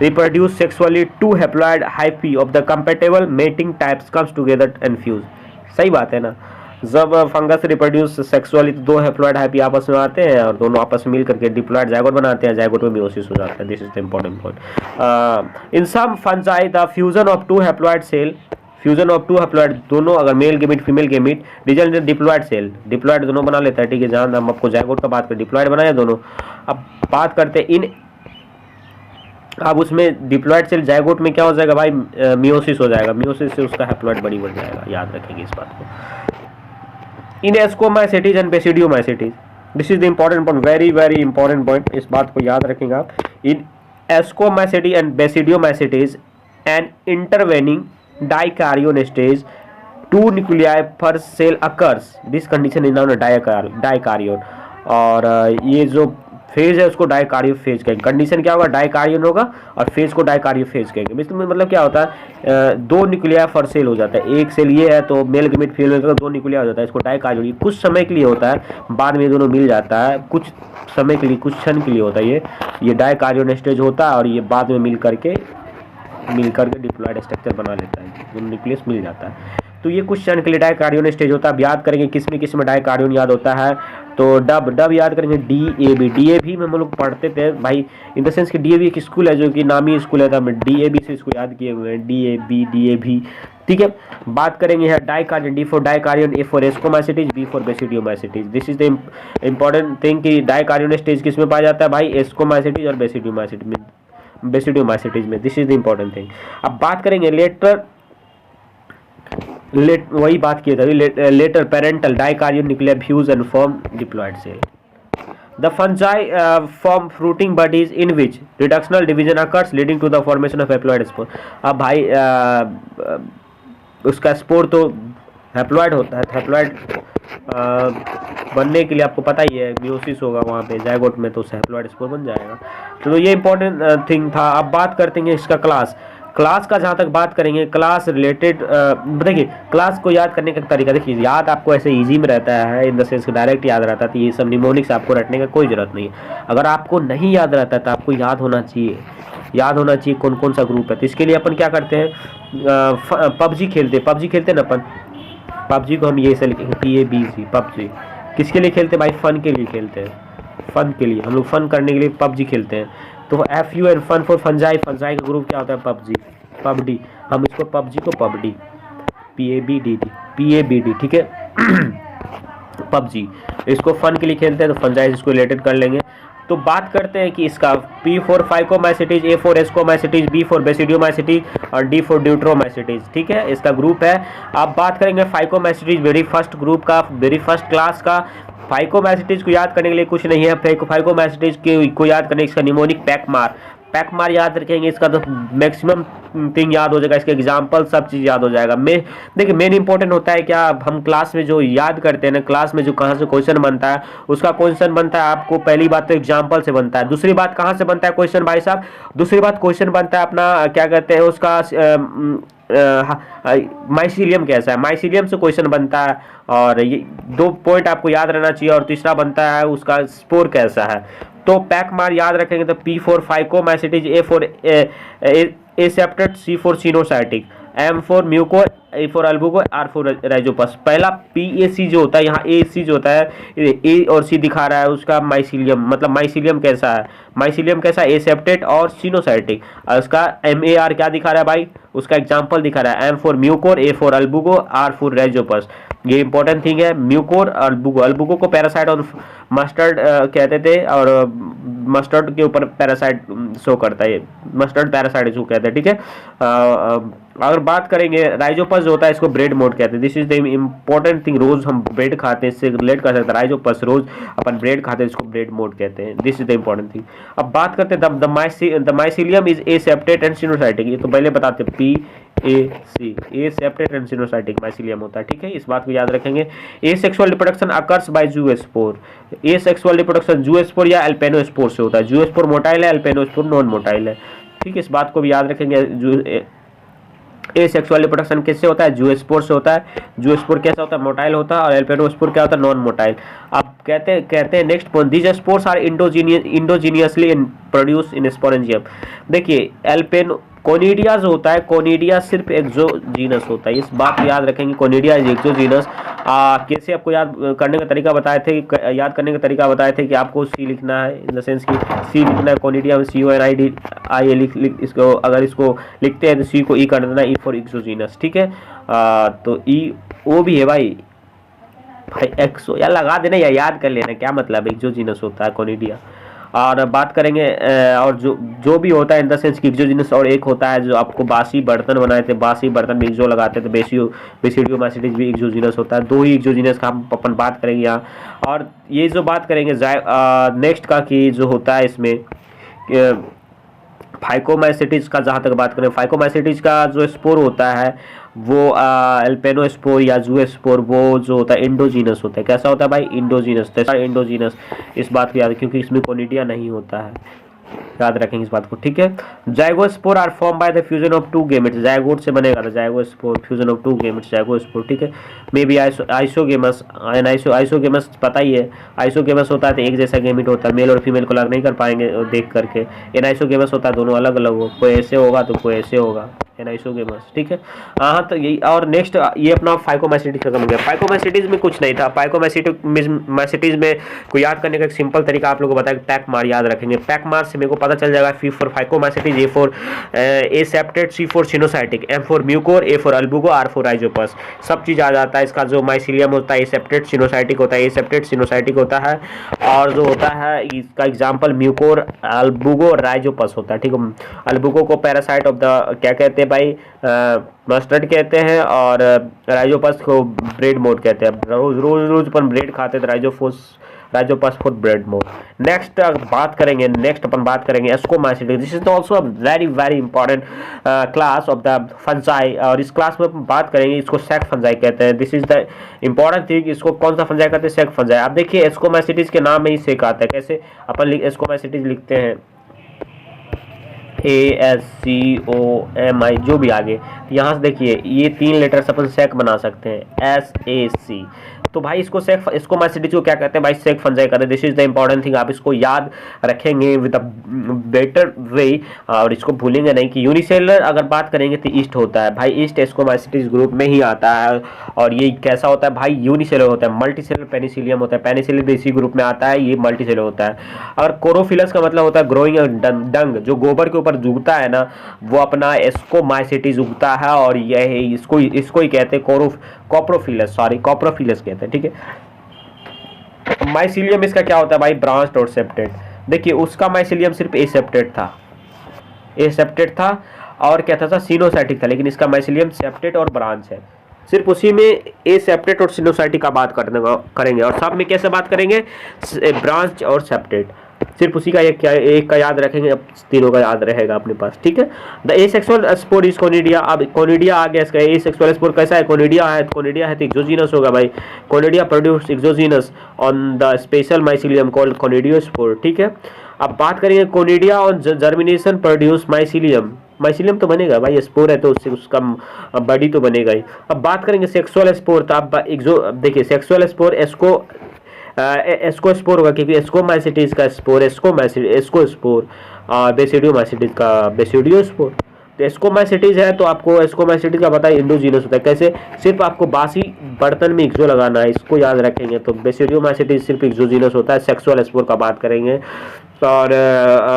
reproduce sexually two haploid hyphae of the compatible mating types comes together and fuse. सही बात है ना, जब फंगस रिप्रोड्यूस सेक्सुअली तो दो हैप्लॉइड हाइफी आपस में आते हैं और दोनों आपस में मिल करके डिप्लॉइड जायगोट बनाते हैं, जायगोट में मियोसिस हो जाता है। This is the important point. In some fungi the fusion of two haploid cell, fusion of two haploid, दोनों अगर male gamete female gamete result in diploid cell, diploid दोनों बना लेता है, ठीक है। जहां हम आपको जायगोट का बात करें, डिप्लॉइड बनाया दोनों। अब बात करते हैं इन, अब उसमें डिप्लॉइड सेल जायगोट में क्या हो जाएगा भाई, मियोसिस हो जाएगा, मियोसिस से उसका हैप्लॉइड बड़ी बन जाएगा, याद रखेंगे इस बात को। In ascomycetes and basidiomycetes, this is the important point, very very important point, इस बात को याद रखेंगे आप। In ascomycete and basidiomycetes and intervening dikaryon stage, two nuclei per cell occurs, this condition is known dikaryon. और ये जो phase है उसको डाइकार्यो फेज कहेंगे। कंडीशन क्या होगा, डाइकार्योन होगा और फेज को डाइकार्यो फेज कहेंगे। मतलब क्या होता है, दो न्यूक्लियाई पर सेल हो जाता है, एक सेल ये है तो मेल गेमिट फीमेल का दो न्यूक्लियाई हो जाता है, इसको डाइकार्योन। कुछ समय के लिए होता है, बाद में दोनों मिल जाता है, कुछ समय के लिए, कुछ क्षण के लिए होता है ये डाइकार्योन स्टेज होता है, और ये बाद में मिल करके डिप्लॉइड स्ट्रक्चर बना लेता है, दोनों न्यूक्लियस मिल जाता है। तो ये कुछ क्षण के लिए डाइकार्योन स्टेज होता है। अब याद करेंगे किस में डाइकार्योन याद होता है, तो डब याद करेंगे, डीएबी में हम लोग पढ़ते थे भाई, इन द सेंस कि डीएबी एक स्कूल है जो कि नामी स्कूल है, तो हम डीएबी से इसको याद किए हुए हैं, डीएबी, ठीक है। बात करेंगे है dikaryon, D for dikaryon, A for ascomycetes, B for basidiomycetes. This is the important thing कि डाइकार्योन स्टेज किस में पाया जाता है भाई, एस्कोमाइसेटीज और बेसिडियोमाइसेटीज में। This is the important thing. अब बात करेंगे वही बात किए थे, later parental dikaryon nuclear fuse and form diploid cell. The fungi form fruiting bodies in which reductional division occurs leading to the formation of haploid spore। अब भाई उसका स्पोर तो हैप्लॉइड होता है, हैप्लॉइड बनने के लिए आपको पता ही है मियोसिस होगा वहाँ पे जायगोट में, तो हैप्लॉइड स्पोर बन जाएगा। तो ये इंपॉर्टेंट थिंग था। अब बात करते हैं इसका क्लास का, जहाँ तक बात करेंगे क्लास रिलेटेड, देखिए क्लास को याद करने का तरीका, देखिए याद आपको ऐसे इजी में रहता है, इन द सेंस डायरेक्ट याद रहता है, तो ये सब निमोनिक्स आपको रटने का कोई जरूरत नहीं है। अगर आपको नहीं याद रहता है तो आपको याद होना चाहिए कौन कौन सा ग्रुप है। तो इसके लिए अपन क्या करते हैं, पबजी खेलते हैं ना अपन, पबजी को हम ये से लिखेंगे PABG, पबजी किसके लिए खेलते हैं भाई, फन के लिए खेलते हैं, फन के लिए, हम लोग फन करने के लिए पबजी खेलते हैं। तो FUN फन फॉर फंजाई का ग्रुप क्या होता है, पबडी, हम इसको पबजी को पबडी, PABD, ठीक है। पबजी इसको फन के लिए खेलते हैं, तो फंजाई इसको रिलेटेड कर लेंगे। तो बात करते हैं कि इसका P for phycomycetes, A for ascomycetes, B for basidiomycetes और D फॉर ड्यूट्रोमाइसेटीज, ठीक है, इसका ग्रुप है। आप बात करेंगे फाइकोमाइसेटीज, वेरी फर्स्ट ग्रुप का, वेरी फर्स्ट क्लास का। फाइकोमाइसेटीज को याद करने के लिए कुछ नहीं है, फाइकोमाइसेटीज को याद करने इसका निमोनिक पैकमार याद रखेंगे, इसका तो मैक्सिमम थिंग याद हो जाएगा, इसके एग्जाम्पल सब चीज़ याद हो जाएगा। देखिए मेन इंपॉर्टेंट होता है क्या, हम क्लास में जो याद करते हैं ना, क्लास में जो कहाँ से क्वेश्चन बनता है, उसका क्वेश्चन बनता है आपको पहली बात तो एग्जाम्पल से बनता है। दूसरी बात कहाँ से बनता है क्वेश्चन भाई साहब, दूसरी बात क्वेश्चन बनता है अपना क्या कहते हैं उसका माइसीलियम कैसा है, माइसीलियम से क्वेश्चन बनता है। और ये 2 पॉइंट आपको याद रहना चाहिए। और तीसरा बनता है उसका स्पोर कैसा है। तो पैकमार याद रखेंगे तो P for phycomycetes, A for aseptate, C for coenocytic, M for Mucor, A for Albugo, R for Rhizopus. पहला PAC जो होता है, यहाँ AC जो होता है, A और C दिखा रहा है उसका माइसीलियम, मतलब माइसीलियम कैसा है, माइसीलियम कैसा है, एसेप्टेड और सिनोसाइटिक। और उसका MAR क्या दिखा रहा है भाई, उसका एग्जाम्पल दिखा रहा है, M for Mucor, A for Albugo, R for Rhizopus. ये इंपॉर्टेंट थिंग है, म्यूकोर और अल्बुको। अल्बुको को पैरासाइट और मस्टर्ड कहते थे, और मस्टर्ड के ऊपर पैरासाइट शो करता है, मस्टर्ड पैरासाइट जो कहते हैं, ठीक है। अगर बात करेंगे राइजोपस जो होता है, इसको ब्रेड मोड कहते हैं। This is the important thing, रोज हम ब्रेड खाते हैं, इससे रिलेट कर सकते हैं। राइजोपस रोज अपन ब्रेड खाते हैं, इसको ब्रेड मोड कहते हैं। This is the important thing. अब बात करते हैं the mycelium is एसेप्टेड and coenocytic. ये तो पहले बताते हैं, PAC, एसेप्टेड एंड सिनोसाइटिक माइसीलियम होता है, ठीक है। इस बात को याद रखेंगे। Asexual reproduction occurs bye zoospore. Asexual reproduction zoospore या अल्पेनोस्पोर से होता है। जूस्पोर मोटाइल है, अल्पेनोस्पोर नॉन मोटाइल है, ठीक है। इस बात को भी याद रखेंगे। एसेक्सुअल रिप्रोडक्शन किससे होता है, जूस्पोर से होता है। जूस्पोर कैसा होता है, मोटाइल होता है। और एल्पेनोस्पोर क्या होता है, नॉन मोटाइल। अब कहते हैं next point, these spores are endogenously produce in sporangium. देखिए कोनिडिया जो होता है, कोनिडिया सिर्फ एक्सोजीनस होता है, इस बात को याद रखेंगे। Conidia is exogenous. कैसे आपको याद करने का तरीका बताए थे, याद करने का तरीका बताए थे कि आपको सी लिखना है, इन द सेंस कि सी लिखना है, कोनिडिया में CONIDIA लिख इसको, अगर इसको लिखते हैं तो सी को ई कर देना, ई फॉर एक्सोजीनस, ठीक है। तो ई ओ भी है भाई एक्सो, या लगा देना या याद कर लेना, क्या मतलब एक्सोजीनस होता है कोनिडिया। और बात करेंगे और जो भी होता है इन द सेंस की एक्सोजीनस, और एक होता है जो आपको बासी बर्तन बनाए थे, बासी बर्तन में एक्सो लगाते थे, बेसिडियोमाइसिटिस भी एक्सोजीनस होता है। 2 ही एक्सोजीनस का हम अपन बात करेंगे यहाँ। और ये जो बात करेंगे नेक्स्ट का कि जो होता है इसमें फाइकोमाइसिटिस का, जहाँ तक बात करें फाइकोमाइसिटिस का जो स्पोर होता है वो एल्पेनोस्पोर या जूस्पोर, वो जो होता है इंडोजीनस होता है। कैसा होता है भाई, इंडोजीनस। इंडोजीनस, इस बात की याद, क्योंकि इसमें कोनिडिया नहीं होता है, याद रखेंगे इस बात को, ठीक है। Zygospore are form by the fusion of 2 gametes. Zygote से बनेगा था zygospore, fusion of 2 gametes, zygospore, ठीक है। मे बी आइसोगेमस, आइसोगेमस पता ही है, आइसोगेमस होता है तो एक जैसा गेमेट होता है, मेल और फीमेल को अलग नहीं कर पाएंगे देख करके। एनाइसोगेमस होता है दोनों अलग अलग हो, कोई ऐसे होगा तो कोई ऐसे होगा, एनाइसोगेमस, ठीक है। हाँ तो यही। और नेक्स्ट ये अपना फाइकोमाइसिटिस खत्म हो गया। फाइकोमाइसिटिस में कुछ नहीं था। फाइकोमाइसिटिस में को याद करने का एक सिंपल तरीका आप लोगों को बताया, पैकमार याद रखेंगे। पैकमार से मेरे को पता चल जाएगा, P for phycomycetes, A for aseptate, C for coenocytic, M for Mucor, A for Albugo, R for Rhizopus, सब चीज़ आ जाता है। इसका जो माइसीलियम होता है एसेप्टेड सिनोसाइटिक होता है, एसेप्टेड सिनोसाइटिक होता है। और जो होता है इसका एग्जाम्पल म्यूकोर, अल्बुको, राइजोपस होता है, ठीक है। अल्बुको को पैरासाइट ऑफ द क्या कहते हैं भाई, मस्टर्ड कहते हैं। और राइजोपस को ब्रेड मोड कहते हैं। रोज अपन ब्रेड खाते थे, Rhizopus for bread mould. Next अपन बात करेंगे ascomycetes. This is also very very important class of the fungi. और इस क्लास में अपन बात करेंगे, इसको सेक फंजाई कहते हैं। This is the important thing. इसको कौन सा फंजाई कहते हैं, सेक फंजाई। आप देखिए एस्कोमाइसिटिस के नाम में ही सेक आता है। कैसे अपन एस्कोमाइसिटिस लिखते हैं, ASCOMI, जो भी आगे, यहाँ से देखिए ये 3 लेटर्स अपन सेक बना सकते हैं, SAC। तो भाई इसको एस्कोमाइसिटिस को क्या कहते हैं भाई, सेक फंजाई कहते हैं। This is the important thing, आप इसको याद रखेंगे विद अ बेटर वे, और इसको भूलेंगे नहीं कि यूनिसेलुलर अगर बात करेंगे तो ईस्ट होता है भाई, ईस्ट एस्कोमाइसिटिस ग्रुप में ही आता है। और ये कैसा होता है भाई, यूनिसेलुलर होता है। मल्टीसेलुलर पेनिसिलियम होता है, पेनिसिलियम भी इसी ग्रुप में आता है, ये मल्टीसेलुलर होता है। और कोरोफिलस का मतलब होता है ग्रोइंग डंग, जो गोबर के ऊपर उगता है ना, वो अपना एस्कोमाइसिटिस उगता है। और यह इसको ही कहते हैं कॉप्रोफिलस कहते हैं, ठीक है। माइसीलियम इसका क्या होता है भाई, ब्रांच्ड और सेप्टेड। देखिए उसका माइसीलियम सिर्फ एसेप्टेड था और क्या था सिनोसाइटिक था, लेकिन इसका माइसीलियम सेप्टेड और ब्रांच है। सिर्फ उसी में एसेप्टेड और सिनोसाइटिक का बात करेंगे। और सब में कैसे बात करेंगे, ब्रांच और सेप्टेड। सिर्फ उसी का एक का याद रखेंगे, अब तीनों का याद रहेगा अपने पास, ठीक है। The asexual spore is conidia. अब कोनिडिया आ गया इसका। एसेक्सुअल स्पोर कैसा है? कोनिडिया है, कोनिडिया है तो एक्सोजीनस होगा भाई। Conidia produce exogenous on the special mycelium called conidiophore, ठीक है। अब बात करेंगे conidia on germination produce mycelium. Mycelium तो बनेगा भाई, स्पोर है तो उससे उसका बॉडी तो बनेगा ही। अब बात करेंगे सेक्सुअल स्पोर, तो आप देखिए सेक्सुअल स्पोर एस्कोस्पोर होगा, क्योंकि एस्कोमाइसिटिस का स्पोर एस्कोस्पोर और बेसिडियोमाइसिटिस का बेसिडियोस्पोर। तो एस्कोमाइसिटिस है तो आपको एस्कोमाइसिटिस का पता है इंडोजीनस होता है। कैसे? सिर्फ आपको बासी बर्तन में एक्सो लगाना है, इसको याद रखेंगे। तो बेसिडियोमाइसिटिस सिर्फ एक्सोजीनस होता है। सेक्सुअल स्पोर का बात करेंगे और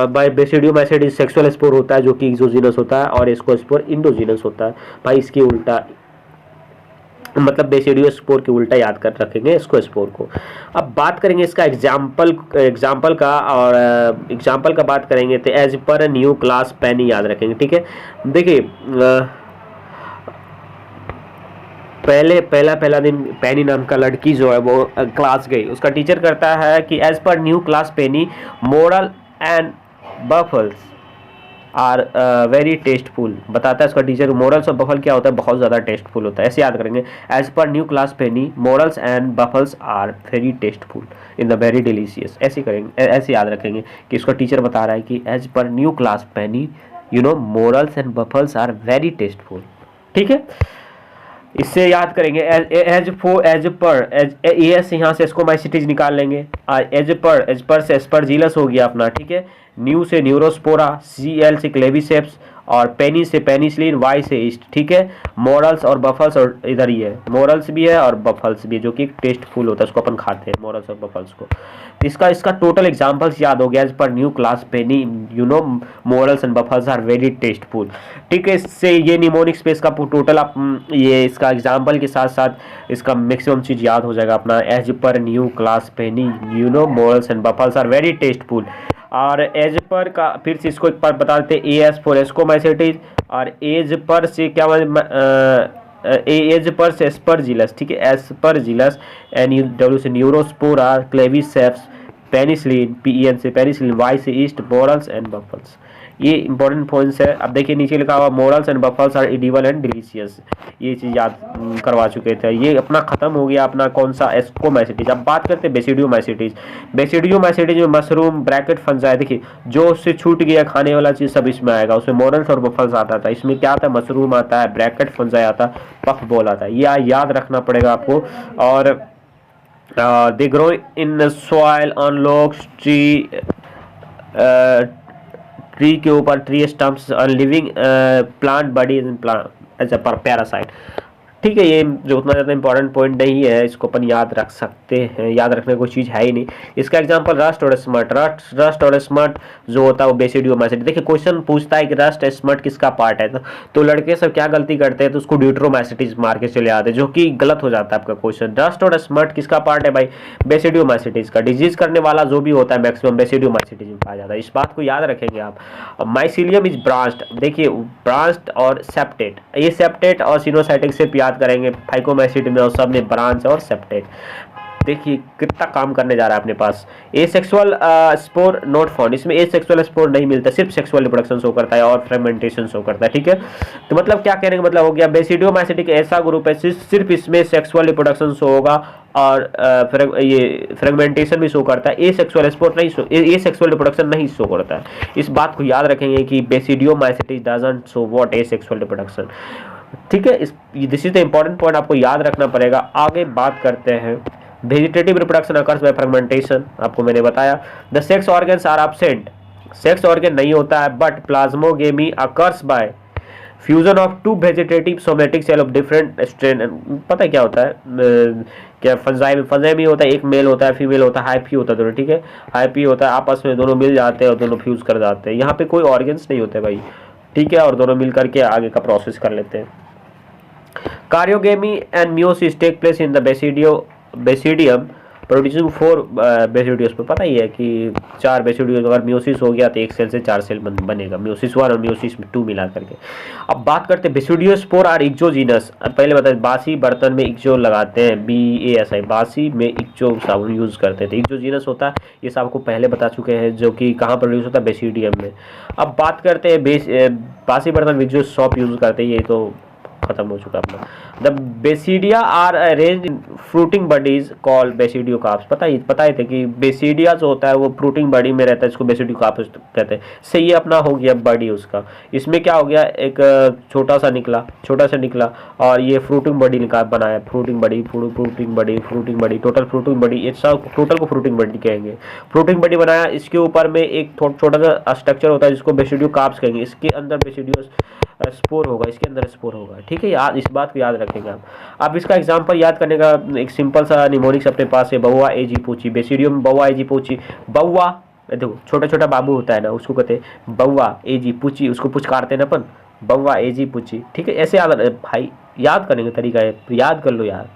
बाय बेसिडियोमाइसिटिस सेक्सुअल स्पोर होता है जो कि एक्सोजीनस होता है, और एस्कोस्पोर इंडोजीनस होता है भाई। इसकी उल्टा मतलब बेसिडियोस्पोर के उल्टा याद कर रखेंगे एस्कोस्पोर को। अब बात करेंगे इसका एग्जाम्पल का, और एग्जाम्पल का बात करेंगे तो एज पर न्यू क्लास पेनी याद रखेंगे, ठीक है। देखिए पहला दिन पेनी नाम का लड़की जो है वो क्लास गई, उसका टीचर करता है कि as per new class penny morel and truffles are very tasteful. बताता है उसका टीचर मोरल्स और बफल क्या होता है, बहुत ज़्यादा टेस्टफुल होता है। ऐसे याद करेंगे, as per new class penny morels and truffles are very tasteful in the very delicious. ऐसे करेंगे, ऐसे याद रखेंगे कि उसका टीचर बता रहा है कि as per new class penny morels and truffles are very tasteful, ठीक है। इससे याद करेंगे एज पर यहाँ से एस्कोमाइसिटिस निकाल लेंगे। एज पर से एस्परजिलस हो गया अपना, ठीक है। न्यू से न्यूरोस्पोरा, Cl से क्लेविसेप्स, और पेनी से पेनिसिलिन, वाई से ईस्ट, ठीक है। मोरल्स और बफल्स, और इधर ही है मोरल्स भी है और बफल्स भी है जो कि टेस्टफुल होता है, उसको अपन खाते हैं मोरल्स और बफल्स को। इसका टोटल एग्जांपल्स याद हो गया। As per new class penny morels and truffles are very tasteful, ठीक है। इससे ये निमोनिक स्पेस का टोटल आप ये इसका एग्जाम्पल के साथ साथ इसका मैक्सिमम चीज याद हो जाएगा अपना। As per new class penny morels and truffles are very tasteful. और एज पर का फिर से इसको एक बार बता देते हैं, एस फॉर एस्कोमाइसिटिस, और एज पर से क्या एज पर से एस्परजिलस, ठीक है। एस्परजिलस, NW से न्यूरोस्पोरा, क्लेविसेप्स, पेनिसिलिन, PEN से पेनिसिलिन, वाई से ईस्ट, मोरल्स एंड बफल्स। ये इंपॉर्टेंट पॉइंट्स है। अब देखिए नीचे लिखा हुआ morels and truffles are edible and delicious, ये चीज़ याद करवा चुके थे। ये अपना खत्म हो गया अपना कौन सा एस्कोमाइसिटिस। अब बात करते हैं बेसिडियोमाइसिटिस। बेसिडियोमाइसिटिस में मशरूम ब्रैकेट फंजाई, देखिए जो उससे छूट गया खाने वाला चीज़ सब इसमें आएगा। उसमें मोरल्स और बफल्स आता था, इसमें क्या आता है, मशरूम आता है, ब्रैकेट फंजाई आता है, पफ बॉल आता है। ये याद रखना पड़ेगा आपको। और they grow in soil on logs, tree के ऊपर, tree stumps, living plant body as a parasite, ठीक है। ये जो उतना ज़्यादा इंपॉर्टेंट पॉइंट नहीं है, इसको अपन याद रख सकते हैं, याद रखने कोई चीज़ है ही नहीं। इसका एग्जांपल रस्ट और स्मट। रस्ट और स्मट जो होता है वो बेसिडियोमाइसिटिस। देखिए क्वेश्चन पूछता है कि रस्ट स्मट किसका पार्ट है, तो लड़के सब क्या गलती करते हैं, तो उसको ड्यूटरोमाइसिटिस मार के चले आते हैं, जो कि गलत हो जाता है आपका क्वेश्चन। रस्ट और स्मट किसका पार्ट है भाई, बेसिडियोमाइसिटिस का। डिजीज करने वाला जो भी होता है मैक्सिमम बेसिडियोमाइसिटिस में पाया जाता है, इस बात को याद रखेंगे आप। माइसिलियम इज ब्रांच्ड, देखिए ब्रांच्ड और सेप्टेट, ये सेप्टेट और सिनोसाइटिक से याद करेंगे। फाइकोमाइसिटिस में और सब में ब्रांच और सेप्टेट। देखिए कितना काम करने जा रहा है अपने पास। एसेक्सुअल स्पोर नॉट फाउंड, इसमें एसेक्सुअल स्पोर नहीं मिलता, सिर्फ सेक्सुअल रिप्रोडक्शन शो करता है और फ्रेगमेंटेशन शो करता है, ठीक है। तो मतलब क्या कहने का मतलब हो गया, बेसिडियोमाइसिटिक ऐसा ग्रुप है सिर्फ इसमें सेक्सुअल रिप्रोडक्शन शो होगा और ये फ्रेगमेंटेशन भी शो करता है। एसेक्सुअल स्पोर नहीं शो, एसेक्सुअल रिप्रोडक्शन नहीं शो करता है। इस बात को याद रखेंगे कि basidiomycetes doesn't show what asexual reproduction, ठीक है। This is the important point, आपको याद रखना पड़ेगा। आगे बात करते हैं vegetative reproduction occurs by fragmentation, आपको मैंने बताया। The sex organs are absent, sex organ नहीं होता है, but plasmogamy occurs by fusion of two vegetative somatic cell of different strain. पता है क्या होता है, क्या फंजाई में होता है, एक मेल होता है, फीमेल होता है, हाइपी होता है दोनों, ठीक है। हाइपी होता है, आपस में दोनों मिल जाते हैं और दोनों फ्यूज कर जाते हैं। यहाँ पे कोई ऑर्गन्स नहीं होते भाई, ठीक है, और दोनों मिल करके आगे का प्रोसेस कर लेते हैं। Karyogamy and meiosis take place in the basidium producing 4 basidios पे पता ही है कि 4 बेसिडियोस, अगर मियोसिस हो गया तो एक सेल से 4 सेल बनेगा, मियोसिस 1 और मियोसिस 2 मिला करके। अब बात करते हैं बेसिडियोस्पोर और इक्जोजीनस। पहले बताए बासी बर्तन में इक्जो लगाते हैं, BASI, बासी में इक्जो साबुन यूज करते थे। इक्जोजीनस होता है, ये सब आपको पहले बता चुके हैं, जो कि कहाँ प्रोड्यूस होता है, बेसिडियम में। अब बात करते हैं बासी बर्तन में जो सॉप यूज करते हैं, ये तो खत्म हो चुका अपना। The basidia are arrange in fruiting bodies called basidiocarps. पता ही थे कि बेसिडिया जो होता है वो फ्रूटिंग बडी में रहता है, इसको बेसिडियो कार्प्स कहते हैं। से ये अपना हो गया बडी उसका, इसमें क्या हो गया, एक छोटा सा निकला और ये फ्रूटिंग बडी बनाया, फ्रूटिंग बडी, टोटल फ्रूटिंग बडी, ये सब टोटल को फ्रूटिंग बडी कहेंगे। फ्रूटिंग बडी बनाया, इसके ऊपर में एक छोटा सा स्ट्रक्चर होता है जिसको बेसिडियो कार्प्स कहेंगे। इसके अंदर बेसिडियो स्पोर होगा, इसके अंदर स्पोर होगा, ठीक है। याद, इस बात को याद रखेंगे आप। अब इसका एग्जांपल याद करने का एक सिंपल सा निमोनिक्स अपने पास है, बउआ एजी पूची। बेसिडियम बउआ एजी पूची, बउआ देखो छोटा छोटा बाबू होता है ना, उसको कहते हैं बउआ एजी पूची, उसको पुचकारते हैं ना अपन, बउआ एजी पूची, ठीक है। ऐसे याद भाई, याद करने का तरीका है, याद कर लो यार।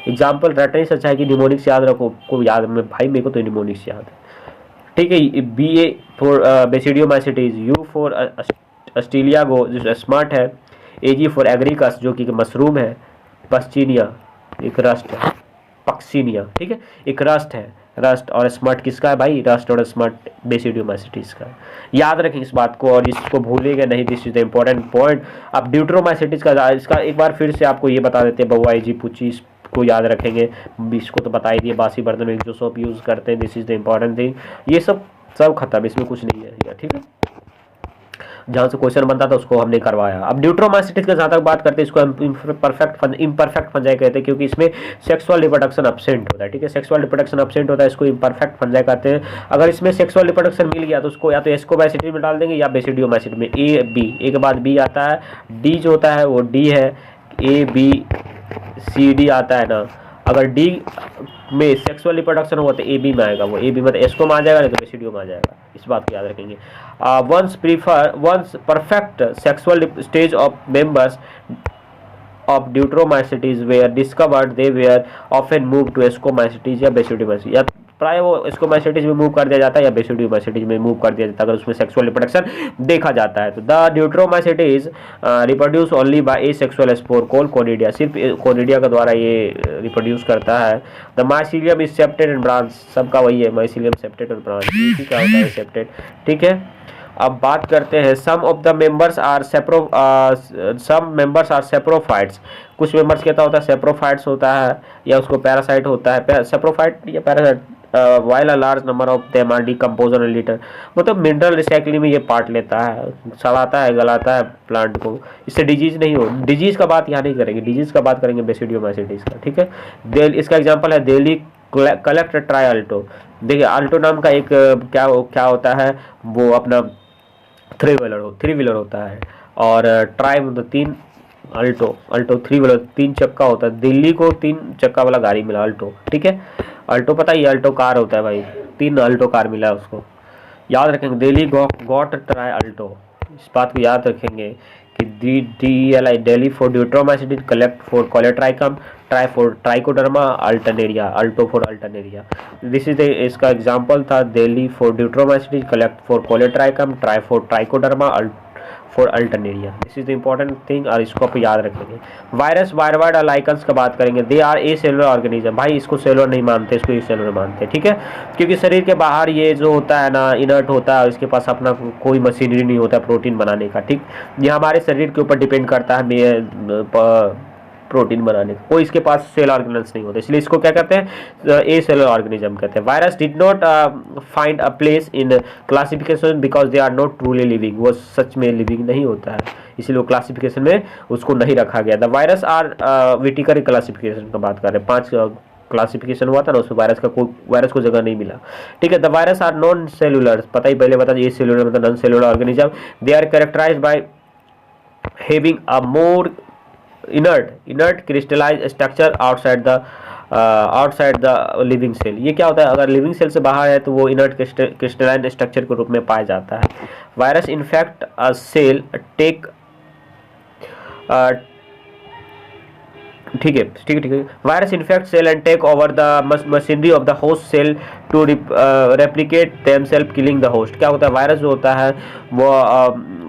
एग्जाम्पल रटने से अच्छा है कि निमोनिक्स याद रखो, को याद में भाई, मेरे को तो निमोनिक्स याद है, ठीक है। BA for basidiomycetes, U for Ustilago जो स्मार्ट है, AG फॉर एग्रीकस जो कि मशरूम है, पक्सीनिया एक रस्ट है, पक्सीनिया, ठीक है, एक रस्ट है, रस्ट। और स्मार्ट किसका है भाई, रस्ट और स्मार्ट बेसिडियोमाइसिटीज का है। याद रखें इस बात को और इसको भूलेंगे नहीं, this is the important point. अब ड्यूट्रोमाइसिटीज का इसका एक बार फिर से आपको ये बता देते हैं, बउआ एजी पूची को याद रखेंगे, इसको तो बता ही दिए। बासी बर्तन में जो सोप यूज करते हैं, this is the important thing. ये सब खत्म, इसमें कुछ नहीं है, ठीक है। जहाँ से क्वेश्चन बनता था उसको हमने करवाया। अब ड्यूट्रोमाइसिटीज के साथ बात करते हैं, इसको इम्परफेक्ट फंजाई कहते हैं, क्योंकि इसमें सेक्सुअल रिप्रोडक्शन एब्सेंट होता है, ठीक है। सेक्सुअल रिप्रोडक्शन एब्सेंट होता है, इसको इम्परफेक्ट फंजाई कहते हैं। अगर इसमें सेक्सुअल रिप्रोडक्शन मिल गया तो उसको या तो एस्कोबाइसिटी में डाल देंगे या बेसिडियोमाइसिटी में। ए के बाद बी आता है, डी जो होता है वो डी है, ABCD आता है ना। अगर डी में सेक्सुअल रिप्रोडक्शन हुआ तो AB में आएगा, वो AB मतलब एस्को में आ जाएगा, नहीं तो बेसिडियो में आ जाएगा। इस बात को याद रखेंगे। Once perfect sexual stage of members of deuteromycetes were discovered, they were often move to ascomycetes या बेसिडियोमाइसिटीज, या प्राय वो एस्कोमाइसिटीज में मूव कर दिया जाता है या बेसिडियोमाइसिटीज में मूव कर दिया जाता है अगर उसमें सेक्सुअल रिप्रोडक्शन देखा जाता है तो। The Deuteromycetes reproduce only by asexual spore called conidia, सिर्फ कोनिडिया के द्वारा ये रिप्रोड्यूस करता है। The mycelium is septate and branch, सबका वही है, माइसीलियम सेप्टेड और ब्रांच, क्या होता है सेप्टेड, ठीक है। अब बात करते हैं, some of the members are saprophytes. कुछ मेंबर्स क्या होता है, सेप्रोफाइट्स होता है या उसको पैरासाइट होता है, सेप्रोफाइट या parasite. While a large number of them are decomposer and litter, मतलब मिनरल रिसाइकलिंग में ये पार्ट लेता है, सड़ाता है, गलाता है प्लांट को, इससे डिजीज नहीं हो। डिजीज का बात यहाँ नहीं करेंगे, डिजीज का बात करेंगे बेसिडियोमाइसिटीज का, ठीक है। इसका एग्जाम्पल है दिल्ली कलेक्ट ट्राई अल्टो। देखिए अल्टो नाम का एक क्या होता है, वो अपना थ्री व्हीलर होता है, और ट्राई मतलब 3, अल्टो 3 व्हीलर 3 चक्का होता है। दिल्ली को 3 चक्का वाला गाड़ी मिला अल्टो, ठीक है। अल्टो पता ही अल्टो कार होता है भाई, 3 अल्टो कार मिला है उसको, याद रखेंगे। दिल्ली गॉट ट्राई अल्टो, इस बात को याद रखेंगे कि DELI Delhi for deuteromycetes, collect for Colletotrichum, try for Trichoderma, Alternaria, alto for Alternaria. This is इसका एग्जांपल था, Delhi for deuteromycetes, collect for Colletotrichum, try for Trichoderma, for Alternaria. This is the important thing और इसको आप याद रखेंगे। Virus वायरवाइड lichens का बात करेंगे, they are acellular organism. भाई इसको सेलुलर नहीं मानते, इसको सेलुलर मानते हैं, ठीक है। क्योंकि शरीर के बाहर ये जो होता है ना, इनर्ट होता है, इसके पास अपना कोई मशीनरी नहीं होता प्रोटीन बनाने का, ठीक। ये हमारे शरीर के ऊपर डिपेंड करता है प्रोटीन बनाने का, कोई इसके पास सेल ऑर्गेनल्स नहीं होते, इसलिए इसको क्या कहते हैं, ए सेलुलर ऑर्गेनिज्म कहते हैं। Virus did not find a place in classification because they are not truly living, वो सच में लिविंग नहीं होता है, इसलिए वो क्लासिफिकेशन में उसको नहीं रखा गया। The virus are Whittaker classification का बात कर रहे हैं, 5 क्लासिफिकेशन हुआ था ना, उसमें वायरस को जगह नहीं मिला, ठीक है। The virus are non cellular, पता ही पहले बता ए सेलुलर मतलब non cellular organism. They are characterized by having a more inert crystallized structure outside the living cell। ये क्या होता है, अगर लिविंग सेल से बाहर है तो वो इनर्ट क्रिस्टलाइन स्ट्रक्चर के रूप में पाया जाता है। वायरस इन्फेक्ट अ सेल ठीक है ठीक है ठीक है। Virus infect cell and take over the machinery of the host cell to replicate themselves killing the host. क्या होता है, वायरस जो होता है वो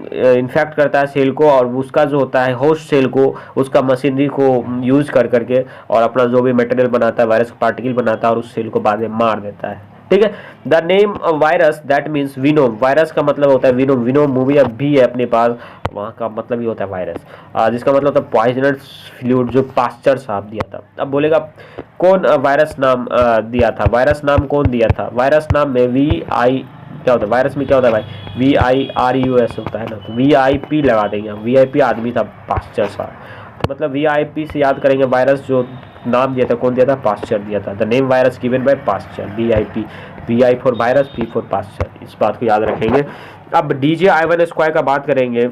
इन्फेक्ट करता है सेल को, और उसका जो होता है होस्ट सेल को, उसका मशीनरी को यूज कर करके और अपना जो भी मटेरियल बनाता है, वायरस पार्टिकल बनाता है और उस सेल को बाद में मार देता है। ठीक है। The name virus that means venom, virus का मतलब होता है विनोम। विनोम मूवी अब भी है अपने पास, वहाँ का मतलब ही होता है वायरस, जिसका मतलब होता है पॉइजनस फ्लूइड, जो पास्चर साहब दिया था। अब बोलेगा कौन वायरस नाम दिया था, वायरस नाम कौन दिया था। वायरस नाम में VI क्या होता है, वायरस में क्या होता है भाई, VIRUS होता है ना, तो VIP लगा देंगे हम। VIP आदमी था पास्चर साहब, तो मतलब VIP से याद करेंगे। वायरस जो नाम दिया था कौन दिया था, पास्चर दिया था। The name virus given by Pasteur, VIP, VI for virus, P for Pasteur, इस बात को याद रखेंगे। अब DJ आइवन स्क्वायर का बात करेंगे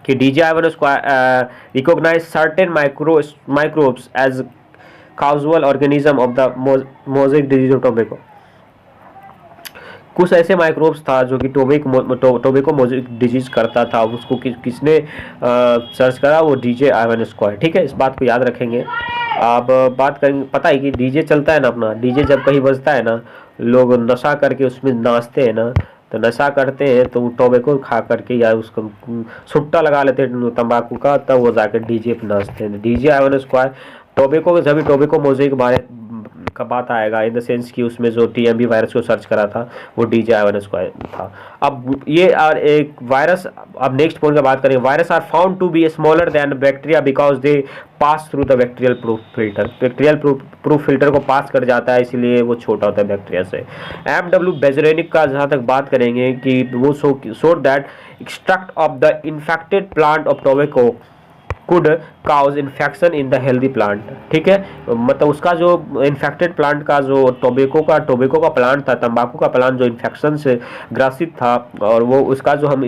कि DJ Ivanovsky recognize certain microbes as causal organism of the mosaic disease of tobacco. कुछ ऐसे माइक्रोब्स था जो कि टोबैको मोज़ेक डिजीज करता था, उसको किसने सर्च करा, वो DJ आइवन स्क्वायर। ठीक है, इस बात को याद रखेंगे। अब बात करेंगे, पता है कि DJ चलता है ना अपना, DJ जब कहीं बजता है ना, लोग नशा करके उसमें नाचते हैं ना, तो नशा करते हैं तो टोबैको खा करके या उसको सुट्टा लगा लेते हैं तंबाकू का, तब वो जाकर DJ पे नाचते हैं। DJ आइवन स्क्वायर टोबैको, जब भी टोबैको मोज़ेक का बात आएगा, इन द सेंस कि उसमें जो TMB वायरस को सर्च करा था वो DJ आइवन स्क्वायर था। अब ये और एक वायरस, अब नेक्स्ट पॉइंट का बात करें, virus are found to be smaller than bacteria because they pass through the bacterial proof filter. Bacterial proof filter को पास कर जाता है, इसलिए वो छोटा होता है बैक्टीरिया से। MW बेजरेनिक का जहाँ तक बात करेंगे कि वो show that extract of the infected plant of tobacco could cause infection in the healthy plant. ठीक है, मतलब उसका जो इन्फेक्टेड प्लांट का जो टोबैको का प्लांट था, तंबाकू का प्लांट जो इन्फेक्शन से ग्रसित था, और वो उसका जो हम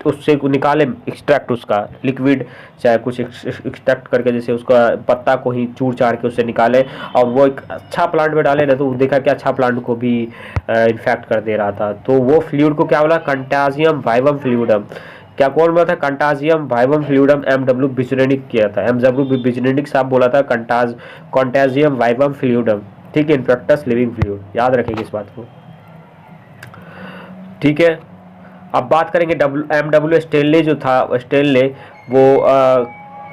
उससे निकाले एक्सट्रैक्ट, उसका लिक्विड चाहे कुछ एक्सट्रैक्ट करके, जैसे उसका पत्ता को ही चूर चाड़ के उससे निकाले और वो एक अच्छा प्लांट में डाले ना, तो देखा कि अच्छा प्लांट को भी इन्फेक्ट कर दे रहा था। तो वो फ्लूइड को क्या बोला, कंटाजियम वाइवम फ्लूइडम। क्या कौन बोला था, कंटाजियम वाइवम फ्लूइडम, MW बिजरेनिक किया था। MW बिजरेनिक साहब बोला था कंटाजियम वाइवम फ्लूइडम। ठीक है, इन्फेक्टस लिविंग फ्लूइड, याद रखेंगे इस बात को। ठीक है, अब बात करेंगे MW स्टेनले जो था, स्टेनले वो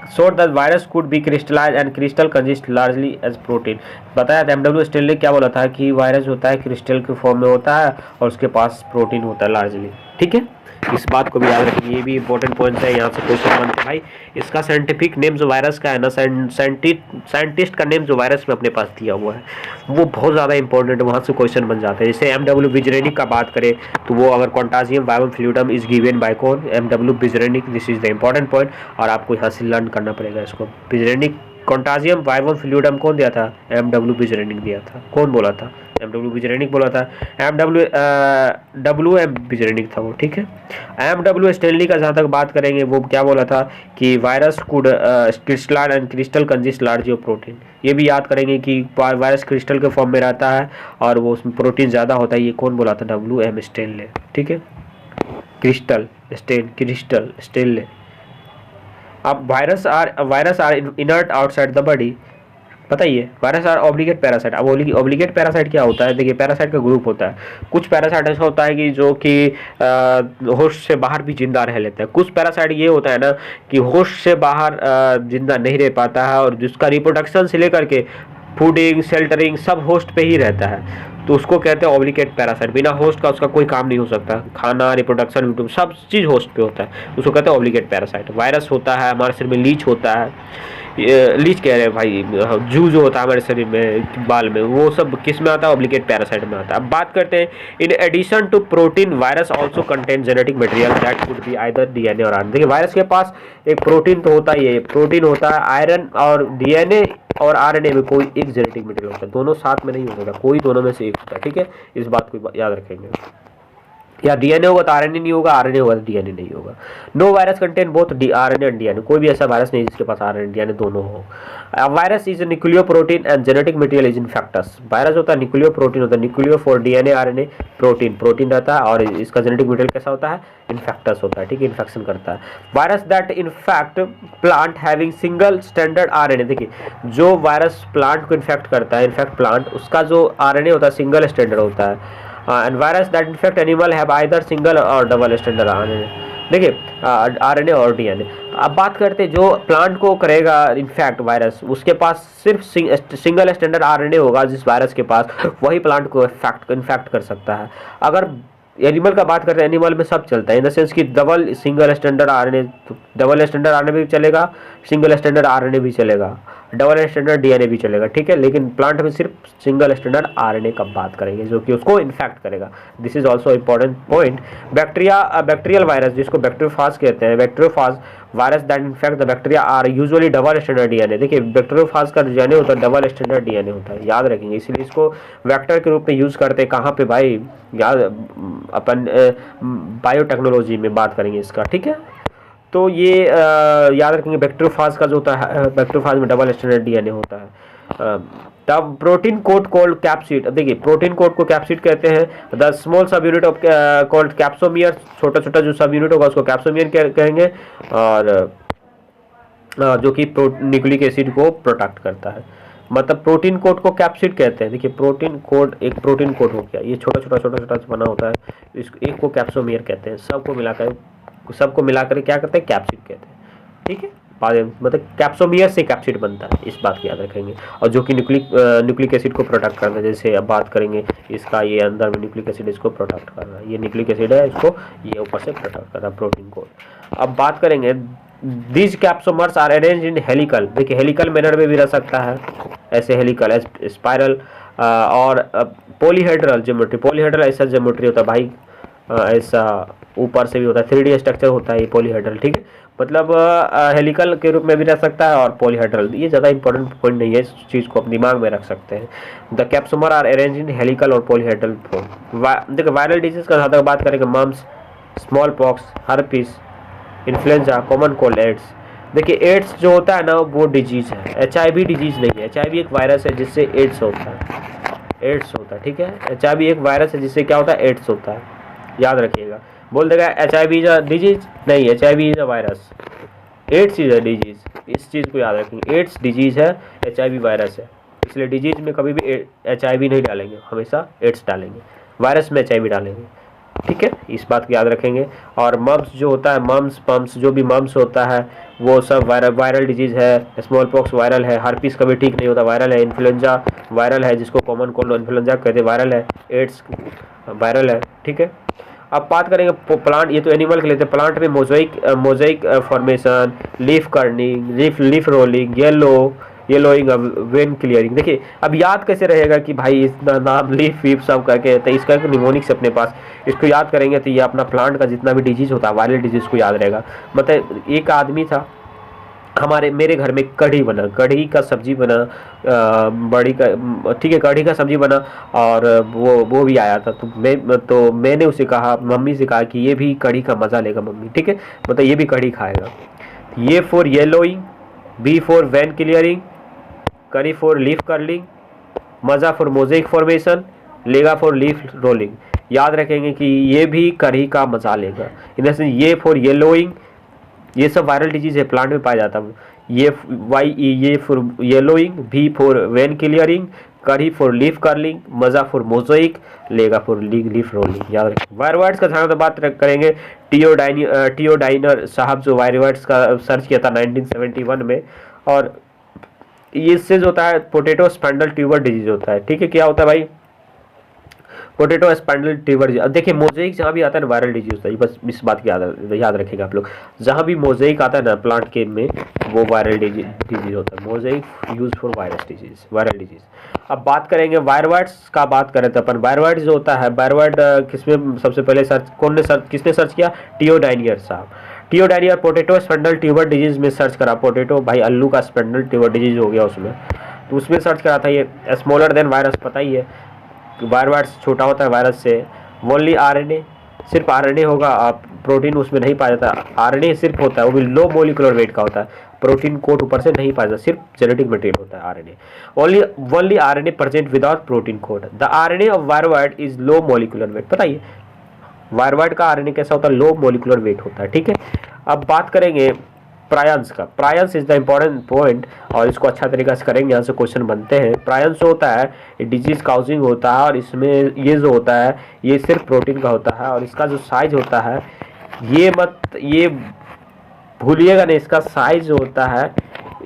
showed that virus could be crystallize and crystal consist largely as protein. बताया था MW स्टेनले क्या बोला था कि वायरस होता है क्रिस्टल के फॉर्म में होता है और उसके पास प्रोटीन होता है लार्जली। ठीक है, इस बात को भी याद रखिए, ये भी इंपॉर्टेंट पॉइंट है, यहाँ से क्वेश्चन बनते हैं भाई। इसका साइंटिफिक नेम जो वायरस का है ना, साइंटिस्ट का नेम जो वायरस में अपने पास दिया हुआ है वो बहुत ज़्यादा इंपॉर्टेंट है, वहाँ से क्वेश्चन बन जाते हैं। जैसे MW बिजरेनिक का बात करें तो वो अगर contagium vivum fluidum is given by कौन, MW Beijerinck. This is the important point और आपको यहाँ से लर्न करना पड़ेगा इसको। बिजरेनिक कंटाजियम वाइवम फ्लूइडम कौन दिया था, MW बिजरेनिक दिया था। कौन बोला था, MW बिजरेनिक बोला था। WM बिजरेनिक था वो। ठीक है, MW स्टेनली का जहाँ तक बात करेंगे वो क्या बोला था कि virus could crystalline and crystal consist largely of protein. ये भी याद करेंगे कि वायरस क्रिस्टल के फॉर्म में रहता है और वो उसमें प्रोटीन ज़्यादा होता है। ये कौन बोला था, WM स्टेनले। ठीक है, क्रिस्टल स्टेनले। अब virus are inert outside the body. बताइए, वायरस आर ऑब्लिगेट पैरासाइट। अब ऑब्लिगेट पैरासाइट क्या होता है, देखिए पैरासाइट का ग्रुप होता है। कुछ पैरासाइट ऐसा होता है कि जो कि होस्ट से बाहर भी जिंदा रह लेता है। कुछ पैरासाइट ये होता है ना कि होस्ट से बाहर जिंदा नहीं रह पाता है और जिसका रिप्रोडक्शन से लेकर के फूडिंग शेल्टरिंग सब होस्ट पे ही रहता है, तो उसको कहते हैं ऑब्लिगेट पैरासाइट। बिना होस्ट का उसका कोई काम नहीं हो सकता, खाना रिप्रोडक्शन सब चीज़ होस्ट पे होता है, उसको कहते हैं ऑब्लिगेट पैरासाइट। वायरस होता है हमारे शरीर में, लीच होता है, लीच कह रहे हैं भाई, जू जो होता है हमारे शरीर में बाल में, वो सब किस में आता है, ऑब्लिगेट पैरासाइट में आता है। अब बात करते हैं, in addition to protein virus also contain genetic material that could be either DNA or RNA। देखिए वायरस के पास एक प्रोटीन तो होता ही है, प्रोटीन होता है, आयरन और DNA और RNA में कोई एक जेनेटिक मटेरियल होता है, दोनों साथ में नहीं हो सकता, कोई दोनों में से एक होता है। ठीक है, इस बात को याद रखेंगे। या डीएनए होगा तो आरएनए नहीं होगा, आरएनए होगा तो डीएनए नहीं होगा। No virus contain both RNA and DNA, कोई भी ऐसा वायरस नहीं जिसके पास आरएनए डीएनए दोनों हो। Virus is nucleo protein and genetic material is infectious. Virus होता है न्यूक्लियो प्रोटीन होता है, nucleo for DNA RNA, protein protein रहता है, और इसका जेनेटिक मटेरियल कैसा होता है, इन्फेक्टस होता है, ठीक है, इन्फेक्शन करता है। Virus that infect plant having single standard RNA, देखिए जो वायरस प्लांट को इन्फेक्ट करता है, इन्फेक्ट प्लांट, उसका जो आरएनए होता है सिंगल स्टैंडर्ड होता है। And virus that infect animal have either single और डबल स्टैंडर्ड आरएनए, देखिए आरएनए और डीएनए। अब बात करते हैं जो प्लांट को करेगा इन्फेक्ट वायरस, उसके पास सिर्फ सिंगल स्टैंडर्ड आरएनए होगा, जिस वायरस के पास वही प्लांट को इन्फेक्ट कर सकता है। अगर एनिमल का बात करते हैं, एनिमल में सब चलता है इन द सेंस कि double single standard RNA, double standard RNA भी चलेगा, सिंगल स्टैंडर्ड आरएनए भी चलेगा, डबल स्टैंडर्ड डीएनए भी चलेगा, ठीक है। लेकिन प्लांट में सिर्फ सिंगल स्टैंडर्ड आरएनए का बात करेंगे जो कि उसको इन्फेक्ट करेगा। This is also important point. Bacterial virus जिसको बैक्टीरियोफाज कहते हैं, bacteriophage virus that infect the bacteria are usually double standard DNA, देखिए बैक्टीरियोफाज का डीएनए होता है डबल स्टैंडर्ड डीएनए होता है, याद रखेंगे। इसलिए इसको वेक्टर के रूप में यूज करते हैं, कहाँ पे भाई, याद अपन बायोटेक्नोलॉजी में बात करेंगे इसका, ठीक है। तो ये याद रखेंगे बैक्टीरियोफाज का जो होता है, बैक्टीरियोफाज में डबल स्टैंडर्ड डीएनए होता है। तब प्रोटीन कोड कॉल्ड कैप्सिड, देखिए प्रोटीन कोड को कैप्सिड कहते हैं। द स्मॉल सब यूनिट ऑफ कॉल्ड कैप्सोमियर, छोटा छोटा जो सब यूनिट होगा उसको कैप्सोमियर कहेंगे, और जो कि न्यूक्लिक एसिड को प्रोटेक्ट करता है। मतलब प्रोटीन कोड को कैप्सिड कहते हैं। देखिए प्रोटीन कोड, एक प्रोटीन कोड हो गया, ये छोटा छोटा बना होता है, इसको एक को कैप्सोमियर कहते हैं। सबको मिलाकर क्या करते हैं, कैप्सिड कहते हैं, ठीक है। मतलब कैप्सोमियर से कैप्सिड बनता है, इस बात की याद रखेंगे। और जो कि न्यूक्लिक एसिड को प्रोटेक्ट करता है, जैसे अब बात करेंगे इसका, ये अंदर में न्यूक्लिक एसिड इसको प्रोटेक्ट कर रहा है, ये न्यूक्लिक एसिड है, इसको ये ऊपर से प्रोटेक्ट कर रहा है, प्रोटीन कोड। अब बात करेंगे these capsomers are arrange in helical, देखिए हेलिकल मैनर में भी रह सकता है, ऐसे हेलिकल, स्पाइरल और पॉलीहेड्रल ज्योमेट्री। पॉलीहेड्रल ऐसा ज्योमेट्री होता है भाई, ऐसा ऊपर से भी होता है, 3D स्ट्रक्चर होता है ये पॉलीहेड्रल, ठीक है। मतलब हेलिकल के रूप में भी रह सकता है और पॉलीहेड्रल, ये ज़्यादा इंपॉर्टेंट पॉइंट नहीं है, इस चीज़ को अपने दिमाग में रख सकते हैं। The capsomer are arrange in helical और पॉलीहेड्रल फॉर्म। देखो वायरल डिजीज का ज़्यादा बात करेंगे, mumps, small pox, herpes, influenza, common cold, AIDS. देखिए एड्स जो होता है ना वो डिजीज है, HIV डिजीज नहीं है। HIV एक वायरस है जिससे एड्स होता है, एड्स होता है, ठीक है। HIV एक वायरस है जिससे क्या होता है, एड्स होता है, याद रखिएगा। बोल देगा HIV इज अ डिजीज, नहीं, HIV is a virus, AIDS is a disease, इस चीज़ को याद रखेंगे। एड्स डिजीज है, HIV वायरस है, इसलिए डिजीज में कभी भी HIV नहीं डालेंगे, हमेशा एड्स डालेंगे, वायरस में HIV डालेंगे, ठीक है, इस बात को याद रखेंगे। और मम्स जो होता है, मम्स जो भी मम्स होता है वो सब वायरल डिजीज है। स्मॉल पॉक्स वायरल है, हर्पीस कभी ठीक नहीं होता, वायरल है। इन्फ्लुएंजा वायरल है, जिसको कॉमन कोल्ड इन्फ्लुएंजा कहते हैं, वायरल है। एड्स वायरल है, ठीक है। अब बात करेंगे प्लांट, ये तो एनिमल के लेते हैं। प्लांट में Mosaic formation, leaf Corning, leaf rolling, yellowing, when clearing. देखिए अब याद कैसे रहेगा कि भाई इतना नाम लीफ वीफ सब करके, तो इसका निमोनिक्स अपने पास, इसको याद करेंगे तो ये अपना प्लांट का जितना भी डिजीज होता है, वायरल डिजीज को याद रहेगा। मतलब एक आदमी था, मेरे घर में कढ़ी बना, कढ़ी का सब्जी बना, बड़ी का, ठीक है, कढ़ी का सब्जी बना, और वो भी आया था। तो मैंने उसे कहा, मम्मी से कहा कि ये भी कढ़ी का मज़ा लेगा मम्मी, ठीक है, मतलब ये भी कढ़ी खाएगा। ये for yellowing, B for vein clearing, करी फॉर लीफ कर्लिंग, मज़ा फॉर मोज़ेक फॉर्मेशन, लेगा फॉर लीफ रोलिंग। याद रखेंगे कि ये भी कढ़ी का मज़ा लेगा। इन सेंस ये फॉर येलोइंग, ये सब वायरल डिजीज है, प्लांट में पाया जाता है। ये फॉर येलोइंग, भी फॉर वेन क्लियरिंग, करी फॉर लीफ कर्लिंग, मज़ा फॉर मोज़ेक, लेगा फॉर लीफ रोलिंग। याद रखें। वायरवर्ड्स का ध्यान बात करेंगे, टियोडाइनर साहब जो वायरवर्ड्स का सर्च किया था 1971 में, और इससे जो होता है पोटैटो स्पैंडल ट्यूबर डिजीज होता है, ठीक है। क्या होता है भाई, पोटैटो स्पैंडल ट्यूबर डिजीज। अब देखिए मोज़ेक जहाँ भी आता है ना वायरल डिजीज होता है, बस इस बात की याद रखिएगा आप लोग। जहाँ भी मोज़ेक आता है ना प्लांट के में, वो वायरल डिजीज होता है। Mosaic use for viral disease. अब बात करेंगे वायरवर्ड्स का, बात करें तो अपन वायरवर्ड जो होता है, वायरवर्ड किसमें सबसे पहले किसने सर्च किया, टियोडाइनियर साहब। टियोडाइनियर पोटैटो स्पैंडल ट्यूबर डिजीज में सर्च करा, पोटैटो भाई आलू का स्पैंडल ट्यूबर डिजीज हो गया उसमें, तो उसमें सर्च करा था। ये स्मॉलर देन वायरस, पता ही है वायरवर्ड्स छोटा होता है वायरस से। ओनली RNA, सिर्फ आरएनए होगा, आप प्रोटीन उसमें नहीं पाया जाता। आरएनए सिर्फ होता है, वो भी लो मोलिकुलर वेट का होता है, प्रोटीन कोड ऊपर से नहीं पाया जाता, सिर्फ जेनेटिक मटेरियल होता है RNA. Only RNA present without protein code. The RNA of viroid is low molecular weight. बताइए वायरवाइट का आरएनए कैसा होता है? लो मोलिकुलर वेट होता है, ठीक है। अब बात करेंगे प्रायंस का। Prions is the important point, और इसको अच्छा तरीके से करेंगे, यहाँ से क्वेश्चन बनते हैं। प्रायंस जो होता है डिजीज काउजिंग होता है, और इसमें ये जो होता है ये सिर्फ प्रोटीन का होता है, और इसका जो साइज होता है ये भूलिएगा नहीं, इसका साइज जो होता है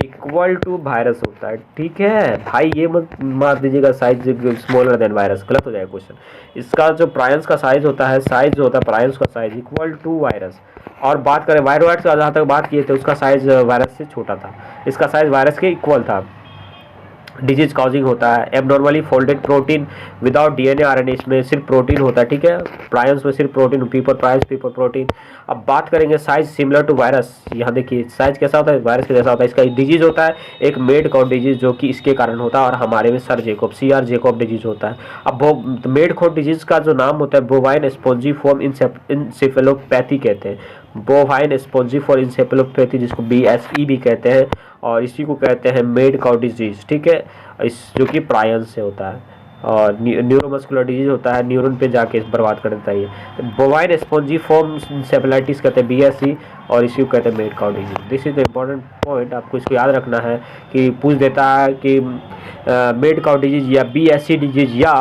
इक्वल टू वायरस होता है, ठीक है भाई। ये मत मार दीजिएगा साइज स्मॉलर देन वायरस, गलत हो जाएगा क्वेश्चन। इसका जो प्रायंस का साइज होता है, साइज जो होता है प्रायंस का साइज इक्वल टू वायरस। और बात करें वायरवाइट का, जहाँ तक बात किए थे उसका साइज वायरस से छोटा था, इसका साइज वायरस के इक्वल था। डिजीज काउजिंग होता है, abnormally folded protein without DNA RNA, इसमें सिर्फ प्रोटीन होता है, ठीक है। प्रायंस में सिर्फ प्रोटीन, पीपर प्रायंस पीपर प्रोटीन। अब बात करेंगे साइज सिमिलर टू वायरस। यहाँ देखिए साइज कैसा होता है, वायरस के जैसा होता है। इसका डिजीज होता है एक मेड कॉड डिजीज, जो कि इसके कारण होता है, और हमारे में sir Jakob CR Jakob disease होता है। अब मेड कॉड डिजीज का जो नाम होता है बोवाइन स्पॉन्जिफॉर्म इंसेफेलोपैथी कहते हैं, बोवाइन स्पॉन्जिफॉर्म इंसेफेलोपैथी, जिसको BSE भी कहते हैं, और इसी को कहते हैं मेड काउ डिजीज, ठीक है। इस जो कि प्रायंस से होता है, और न्यूरोमस्कुलर डिजीज होता है, न्यूरॉन पे जाके बर्बाद कर देता है। ये बोवाइन स्पॉन्जिफॉर्म इंसेफेलाइटिस कहते हैं BSE, और इसी को कहते हैं made cow disease. This is the important point, आपको इसको याद रखना है कि पूछ देता है कि मेड काउ डिजीज या BSE डिजीज या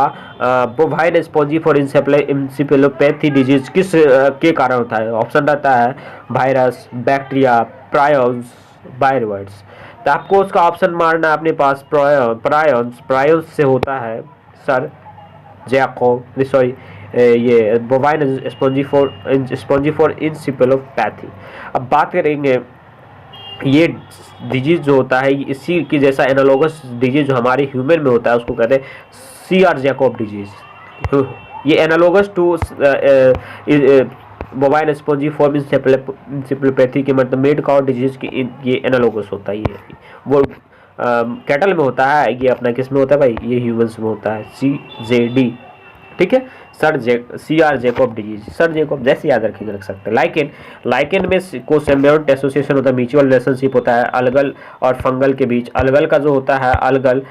बोवाइन स्पॉन्जिफॉर्म इंसेफेलोपैथी डिजीज किस के कारण होता है। ऑप्शन रहता है वायरस, बैक्टीरिया, प्रायंस, वायरवाइट्स। तो आपको उसका ऑप्शन मारना है अपने पास, प्रायंस से होता है सर जैकोब, सॉरी ये बोवाइन स्पॉन्जिफॉर्म इंसेफेलोपैथी। अब बात करेंगे ये डिजीज जो होता है इसी की जैसा एनालोगस डिजीज जो हमारे ह्यूमन में होता है उसको कहते हैं CR जैकोब डिजीज। ये analogous to bovine spongiform encephalopathy के मतलब मेड काउ डिजीज की ये एनालोगस होता है। ये वो कैटल में होता है, ये अपना किस में होता है भाई, ये ह्यूमंस में होता है CJD, ठीक है। CR Jakob disease, sir Jacob जैसे याद रखेंगे रख सकते हैं। लाइकेन में को सिम्बियोटिक एसोसिएशन होता है, म्यूचुअल रिलेशनशिप होता है अलगल और फंगल के बीच। अलगल का जो होता है अलगल,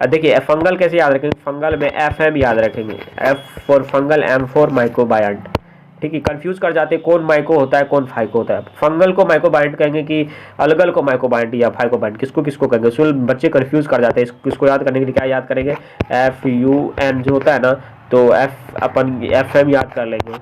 देखिए फंगल कैसे याद रखेंगे, फंगल में FM याद रखेंगे, F for fungal, M for microbiont, ठीक है। कंफ्यूज कर जाते हैं कौन माइको होता है कौन फाइको होता है। फंगल को माइकोबायंट कहेंगे कि अलगल को माइकोबायंट या फाइकोबायंट, किसको किसको कहेंगे, सो बच्चे कंफ्यूज कर जाते हैं। इसको याद करने के लिए क्या याद करेंगे, FUN जो होता है ना, तो अपन FM याद कर लेंगे,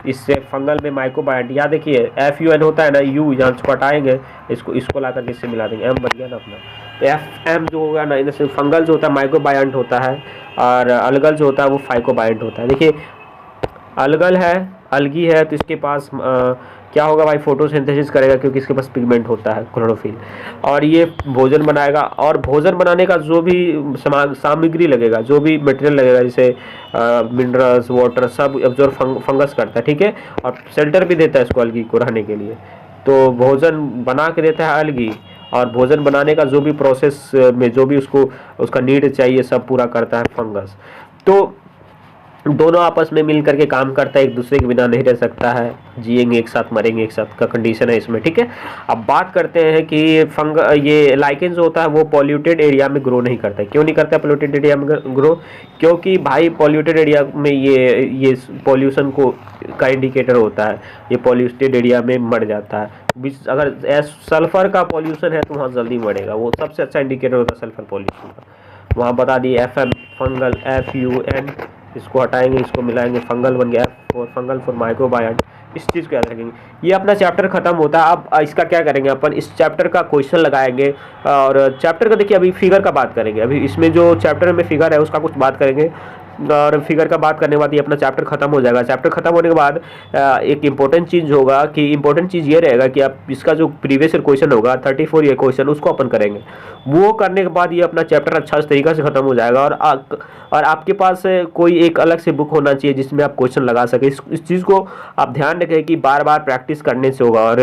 इससे फंगल में माइकोबायंट। याद देखिए FUN होता है ना, U यहाँ से हटाएंगे, इसको ला करके इससे मिला देंगे, M बन गया ना अपना। तो FM जो होगा ना, इनसे फंगल जो होता है माइकोबायंट होता है, और अलगल जो होता है वो फाइकोबायंट होता है। देखिए अलगल है, अलगी है, तो इसके पास क्या होगा भाई, फोटोसिंथेसिस करेगा क्योंकि इसके पास पिगमेंट होता है क्लोरोफिल, और ये भोजन बनाएगा। और भोजन बनाने का जो भी सामग्री लगेगा, जो भी मटेरियल लगेगा, जैसे मिनरल्स, वाटर, सब एब्जॉर्ब फंगस करता है, ठीक है। और शेल्टर भी देता है इसको अलगी को रहने के लिए, तो भोजन बना के देता है अलगी, और भोजन बनाने का जो भी प्रोसेस में जो भी उसका नीड चाहिए सब पूरा करता है फंगस। तो दोनों आपस में मिल करके काम करता है, एक दूसरे के बिना नहीं रह सकता है, जिएंगे एक साथ मरेंगे एक साथ का कंडीशन है इसमें, ठीक है। अब बात करते हैं कि ये लाइकेन जो होता है वो पॉल्यूटेड एरिया में ग्रो नहीं करता है। क्यों नहीं करता है पॉल्यूटेड एरिया में ग्रो, क्योंकि भाई पॉल्यूटेड एरिया में ये पॉल्यूशन का इंडिकेटर होता है, ये पॉल्यूटेड एरिया में मर जाता है। अगर सल्फर का पॉल्यूशन है तो वहाँ जल्दी मरेगा, वो सबसे अच्छा इंडिकेटर होता है सल्फर पॉल्यूशन का। वहाँ बता दिए FM फंगल, FUN, इसको हटाएंगे इसको मिलाएंगे, फंगल बन गया, और फंगल फॉर माइक्रोबायंट। इस चीज़ को याद रखेंगे। ये अपना चैप्टर खत्म होता है। अब इसका क्या करेंगे अपन, इस चैप्टर का क्वेश्चन लगाएंगे, और चैप्टर का देखिए अभी फिगर का बात करेंगे। अभी इसमें जो चैप्टर में फिगर है उसका कुछ बात करेंगे, और फिगर का बात करने के बाद ये अपना चैप्टर खत्म हो जाएगा। चैप्टर खत्म होने के बाद एक इंपॉर्टेंट चीज़ होगा कि इंपॉर्टेंट चीज़ ये रहेगा कि आप इसका जो प्रीवियस ईयर क्वेश्चन होगा 34 ईयर क्वेश्चन, उसको अपन करेंगे। वो करने के बाद ये अपना चैप्टर अच्छा तरीका से खत्म हो जाएगा, और आपके पास कोई एक अलग से बुक होना चाहिए जिसमें आप क्वेश्चन लगा सके। इस चीज़ को आप ध्यान रखें कि बार बार प्रैक्टिस करने से होगा। और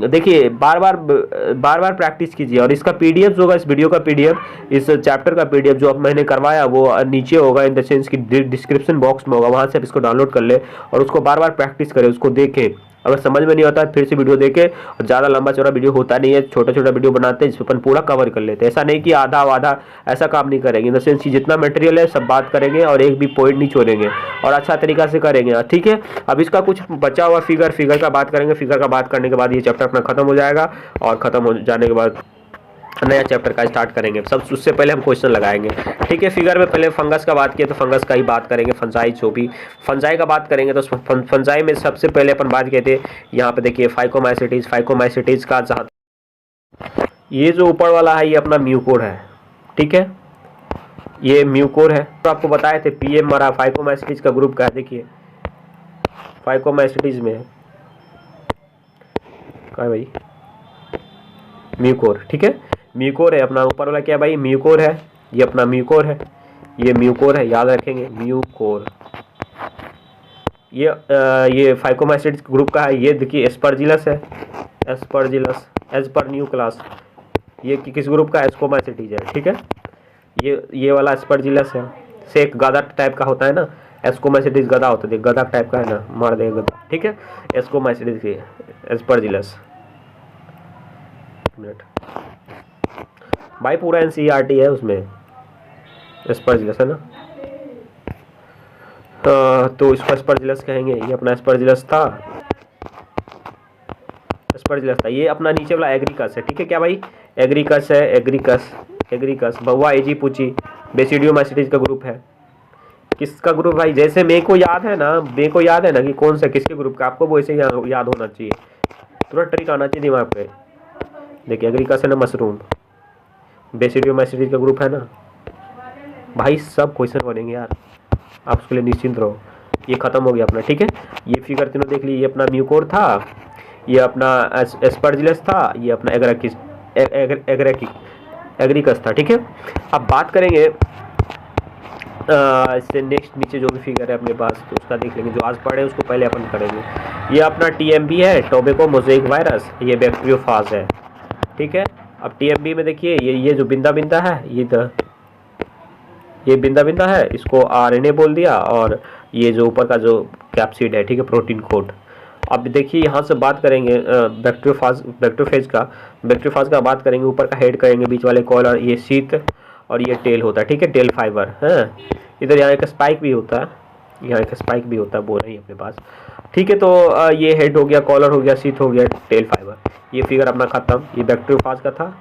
देखिए बार बार प्रैक्टिस कीजिए। और इसका PDF जो होगा, इस वीडियो का PDF, इस चैप्टर का PDF जो अब मैंने करवाया वो नीचे होगा, होगा, इन द सेंस कि डिस्क्रिप्शन बॉक्स में होगा, वहाँ से आप इसको डाउनलोड कर ले और उसको बार बार प्रैक्टिस करें, उसको देखें। अगर समझ में नहीं आता फिर से वीडियो देखें। और ज़्यादा लंबा चौड़ा वीडियो होता नहीं है, छोटा छोटा वीडियो बनाते हैं जिसमें अपन पूरा कवर कर लेते हैं। ऐसा नहीं कि आधा आधा, ऐसा काम नहीं करेंगे। इन द सेंस कि जितना मटेरियल है सब बात करेंगे और एक भी पॉइंट नहीं छोड़ेंगे और अच्छा तरीका से करेंगे, ठीक है। अब इसका कुछ बचा हुआ फिगर का बात करेंगे। फिगर का बात करने के बाद ये चैप्टर अपना खत्म हो जाएगा और खत्म हो जाने के बाद नया चैप्टर का स्टार्ट करेंगे। सब उससे पहले हम क्वेश्चन लगाएंगे, ठीक है। फिगर में पहले फंगस का बात किया तो फंगस का ही बात करेंगे। फंजाई जो भी फंजाई का बात करेंगे तो फंजाई में सबसे पहले अपन बात किए थे, यहाँ पे देखिए फाइकोमाइसिटीज का जहाँ ये जो ऊपर वाला है ये अपना म्यूकोर है, ठीक है। ये म्यूकोर है, तो आपको बताए थे पीएम मरा फाइकोमाइसिटीज का ग्रुप का है। देखिए फाइकोमाइसिटीज में क्या है भाई, म्यूकोर, ठीक है। म्यूकोर है अपना ऊपर वाला, क्या भाई म्यूकोर है, ये अपना म्यूकोर है, ये म्यूकोर है, याद रखेंगे म्यूकोर। ये फाइकोमाइसिटीज ग्रुप का है। ये देखिए एस्परजिलस है, Aspergillus as per new class. ये किस ग्रुप का, एस्कोमाइसिटीज है, ठीक है। ये वाला एस्परजिलस है, से एक गधा टाइप का होता है ना, एस्कोमाइसिटीज गधा होता है, गधा टाइप का है ना, मार देगा गधा, ठीक है। एस्कोमाइसिटीज की एस्परजिलस, मिनट भाई पूरा एनसीईआरटी है उसमें, एस्परजिलस है ना, तो इसको एस्परजिलस कहेंगे। ये अपना एस्परजिलस था, एस्परजिलस था। ये अपना नीचे वाला एग्रीकस है, ठीक है। क्या भाई एग्रीकस है, एग्रीकस बउआ एजी पूची बेसिडियोमाइसिटीज का ग्रुप है। किसका ग्रुप भाई, जैसे मेरे को याद है ना कि कौन सा किसके ग्रुप का, आपको वैसे याद होना चाहिए, थोड़ा ट्रिक आना चाहिए दिमाग पे। देखिए एग्रीकस है ना, मशरूम बेसिडियोमाइसिटीज का ग्रुप है ना भाई। सब क्वेश्चन बनेंगे यार, आप उसके लिए निश्चिंत रहो। ये खत्म हो गया अपना, ठीक है। ये फिगर तीनों देख लीजिए, ये अपना म्यूकोर था, ये अपना एस्परजिलस था, ये अपना एग्रीकस था, ठीक है। अब बात करेंगे इससे नेक्स्ट नीचे जो भी फिगर है अपने पास तो उसका देख लेंगे। जो आज पढ़े उसको पहले अपन करेंगे। ये अपना टीएमबी है, टोबैको मोज़ेक वायरस, ये बैक्टीरियोफाज है, ठीक है। अब टीएमबी में देखिए ये जो बिंदा बिंदा है, ये बिंदा बिंदा है, इसको आरएनए बोल दिया, और ये जो ऊपर का जो कैप्सिड है, ठीक है, प्रोटीन कोड। अब देखिए यहाँ से बात करेंगे बैक्टीरियोफेज का बात करेंगे। ऊपर का हेड करेंगे, बीच वाले कॉलर, ये शीत और ये टेल होता है, ठीक है, टेल फाइबर है। इधर यहाँ एक स्पाइक भी होता है, यहाँ एक स्पाइक भी होता है, बोल रही है अपने पास, ठीक है। तो ये हेड हो गया, कॉलर हो गया, शीत हो गया, टेल फाइबर। ये फिगर अपना खत्म। ये बैक्टीरियोफाज का था,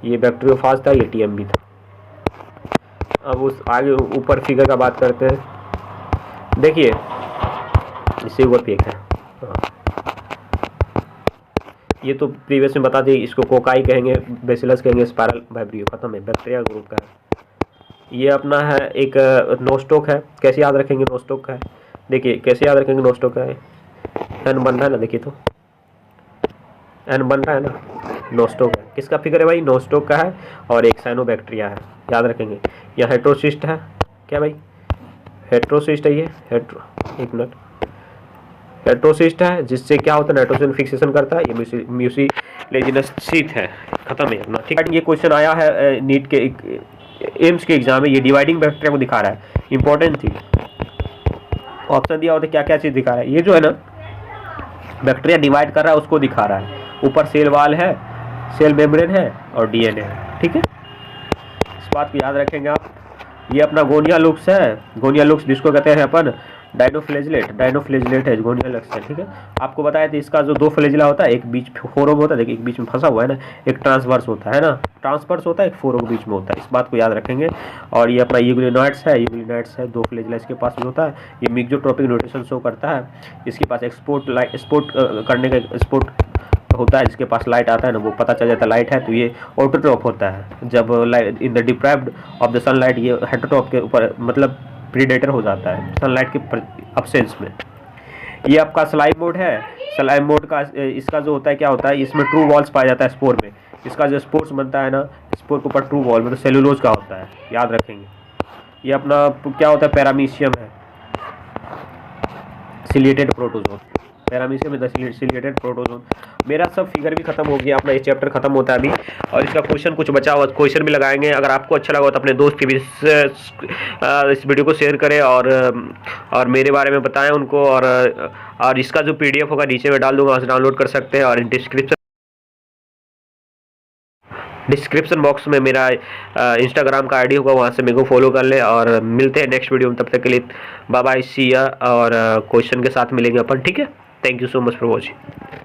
ये बैक्टीरियोफाज था, ये टीएमबी था। अब उस आगे ऊपर फिगर का बात करते हैं। देखिए इससे ऊपर भी एक है, ये तो प्रीवियस में बता दी, इसको कोकाई कहेंगे, बेसिलस कहेंगे, स्पाइरल वाइब्रियो, खत्म है, बैक्टीरिया ग्रुप का है। ये अपना है एक नोस्टोक है। कैसे याद रखेंगे नोस्टोक का है, देखिए कैसे याद रखेंगे नोस्टोक का है, एन बन रहा है ना, देखिए तो एन बन रहा है ना, नोस्टोक है। किसका फिगर है भाई, नोस्टोक का है, और एक साइनोबैक्टीरिया है, याद रखेंगे। यह हेट्रोसिस्ट है, क्या भाई हेट्रोसिस्ट है, ये एक मिनट, हेट्रोसिस्ट है, जिससे क्या होता है, नाइट्रोजन फिक्सेशन करता है। ये म्यूसिलेजिनस शीट है, खत्म है अपना, ठीक है। ये क्वेश्चन आया है नीट के एम्स के एग्जाम में, ये डिवाइडिंग बैक्टीरिया को दिखा रहा है, इंपॉर्टेंट थी। ऑप्शन दिया होता है क्या क्या चीज़ दिखा रहा है, ये जो है ना बैक्टीरिया डिवाइड कर रहा है उसको दिखा रहा है। ऊपर सेल वाल है, सेल मेम्ब्रेन है और डीएनए है, ठीक है। इस बात को याद रखेंगे आप। ये अपना गोनिया लुक्स है, गोनिया लुक्स जिसको कहते हैं अपन डाइनोफ्लेजिलेट है, गोनिया लुक्स है, ठीक है। आपको बताया था इसका जो दो फ्लेजिला होता है, एक बीच फोरोम होता है, देखिए एक बीच में फंसा हुआ है ना, एक ट्रांसवर्स होता है ना, ट्रांसवर्स होता है, एक फोरोम बीच में होता है, इस बात को याद रखेंगे। और ये अपना यूग्लिनोइड्स है, दो फ्लेजिला इसके पास भी होता है। ये मिक्सोट्रोपिक न्यूट्रिशन शो करता है। इसके पास एक्सपोर्ट करने का एक्सपोर्ट होता है, जिसके पास लाइट आता है ना, वो पता चल जाता है लाइट है, तो ये ऑटोट्रॉप होता है। जब light in the deprived of the sunlight, ये हेटरोट्रॉप के ऊपर मतलब प्रीडेटर हो जाता है सनलाइट के अब्सेंस में। ये आपका स्लाइम मोड है, स्लाइम मोड का इसका जो होता है क्या होता है, इसमें ट्रू वॉल्स पाया जाता है स्पोर में। इसका जो स्पोर्स बनता है ना, स्पोर के ऊपर ट्रू वॉल मतलब सेलुलोज का होता है, याद रखेंगे। ये अपना क्या होता है, पैरामीशियम है, ciliated protozoan, paramecium is the ciliated protozoan. मेरा सब फिगर भी खत्म हो गया, अपना ये चैप्टर खत्म होता है अभी, और इसका क्वेश्चन कुछ बचा हुआ क्वेश्चन भी लगाएंगे। अगर आपको अच्छा लगा तो अपने दोस्त के भी इस वीडियो को शेयर करें और मेरे बारे में बताएं उनको, और इसका जो PDF होगा नीचे में डाल दूंगा, वहाँ से डाउनलोड कर सकते हैं। और डिस्क्रिप्शन बॉक्स में मेरा इंस्टाग्राम का ID होगा, वहाँ से मेरे को फॉलो कर ले। और मिलते हैं नेक्स्ट वीडियो में, तब तक के लिए बाय बाय, सी या। और क्वेश्चन के साथ मिलेंगे अपन, ठीक है। Thank you so much for watching.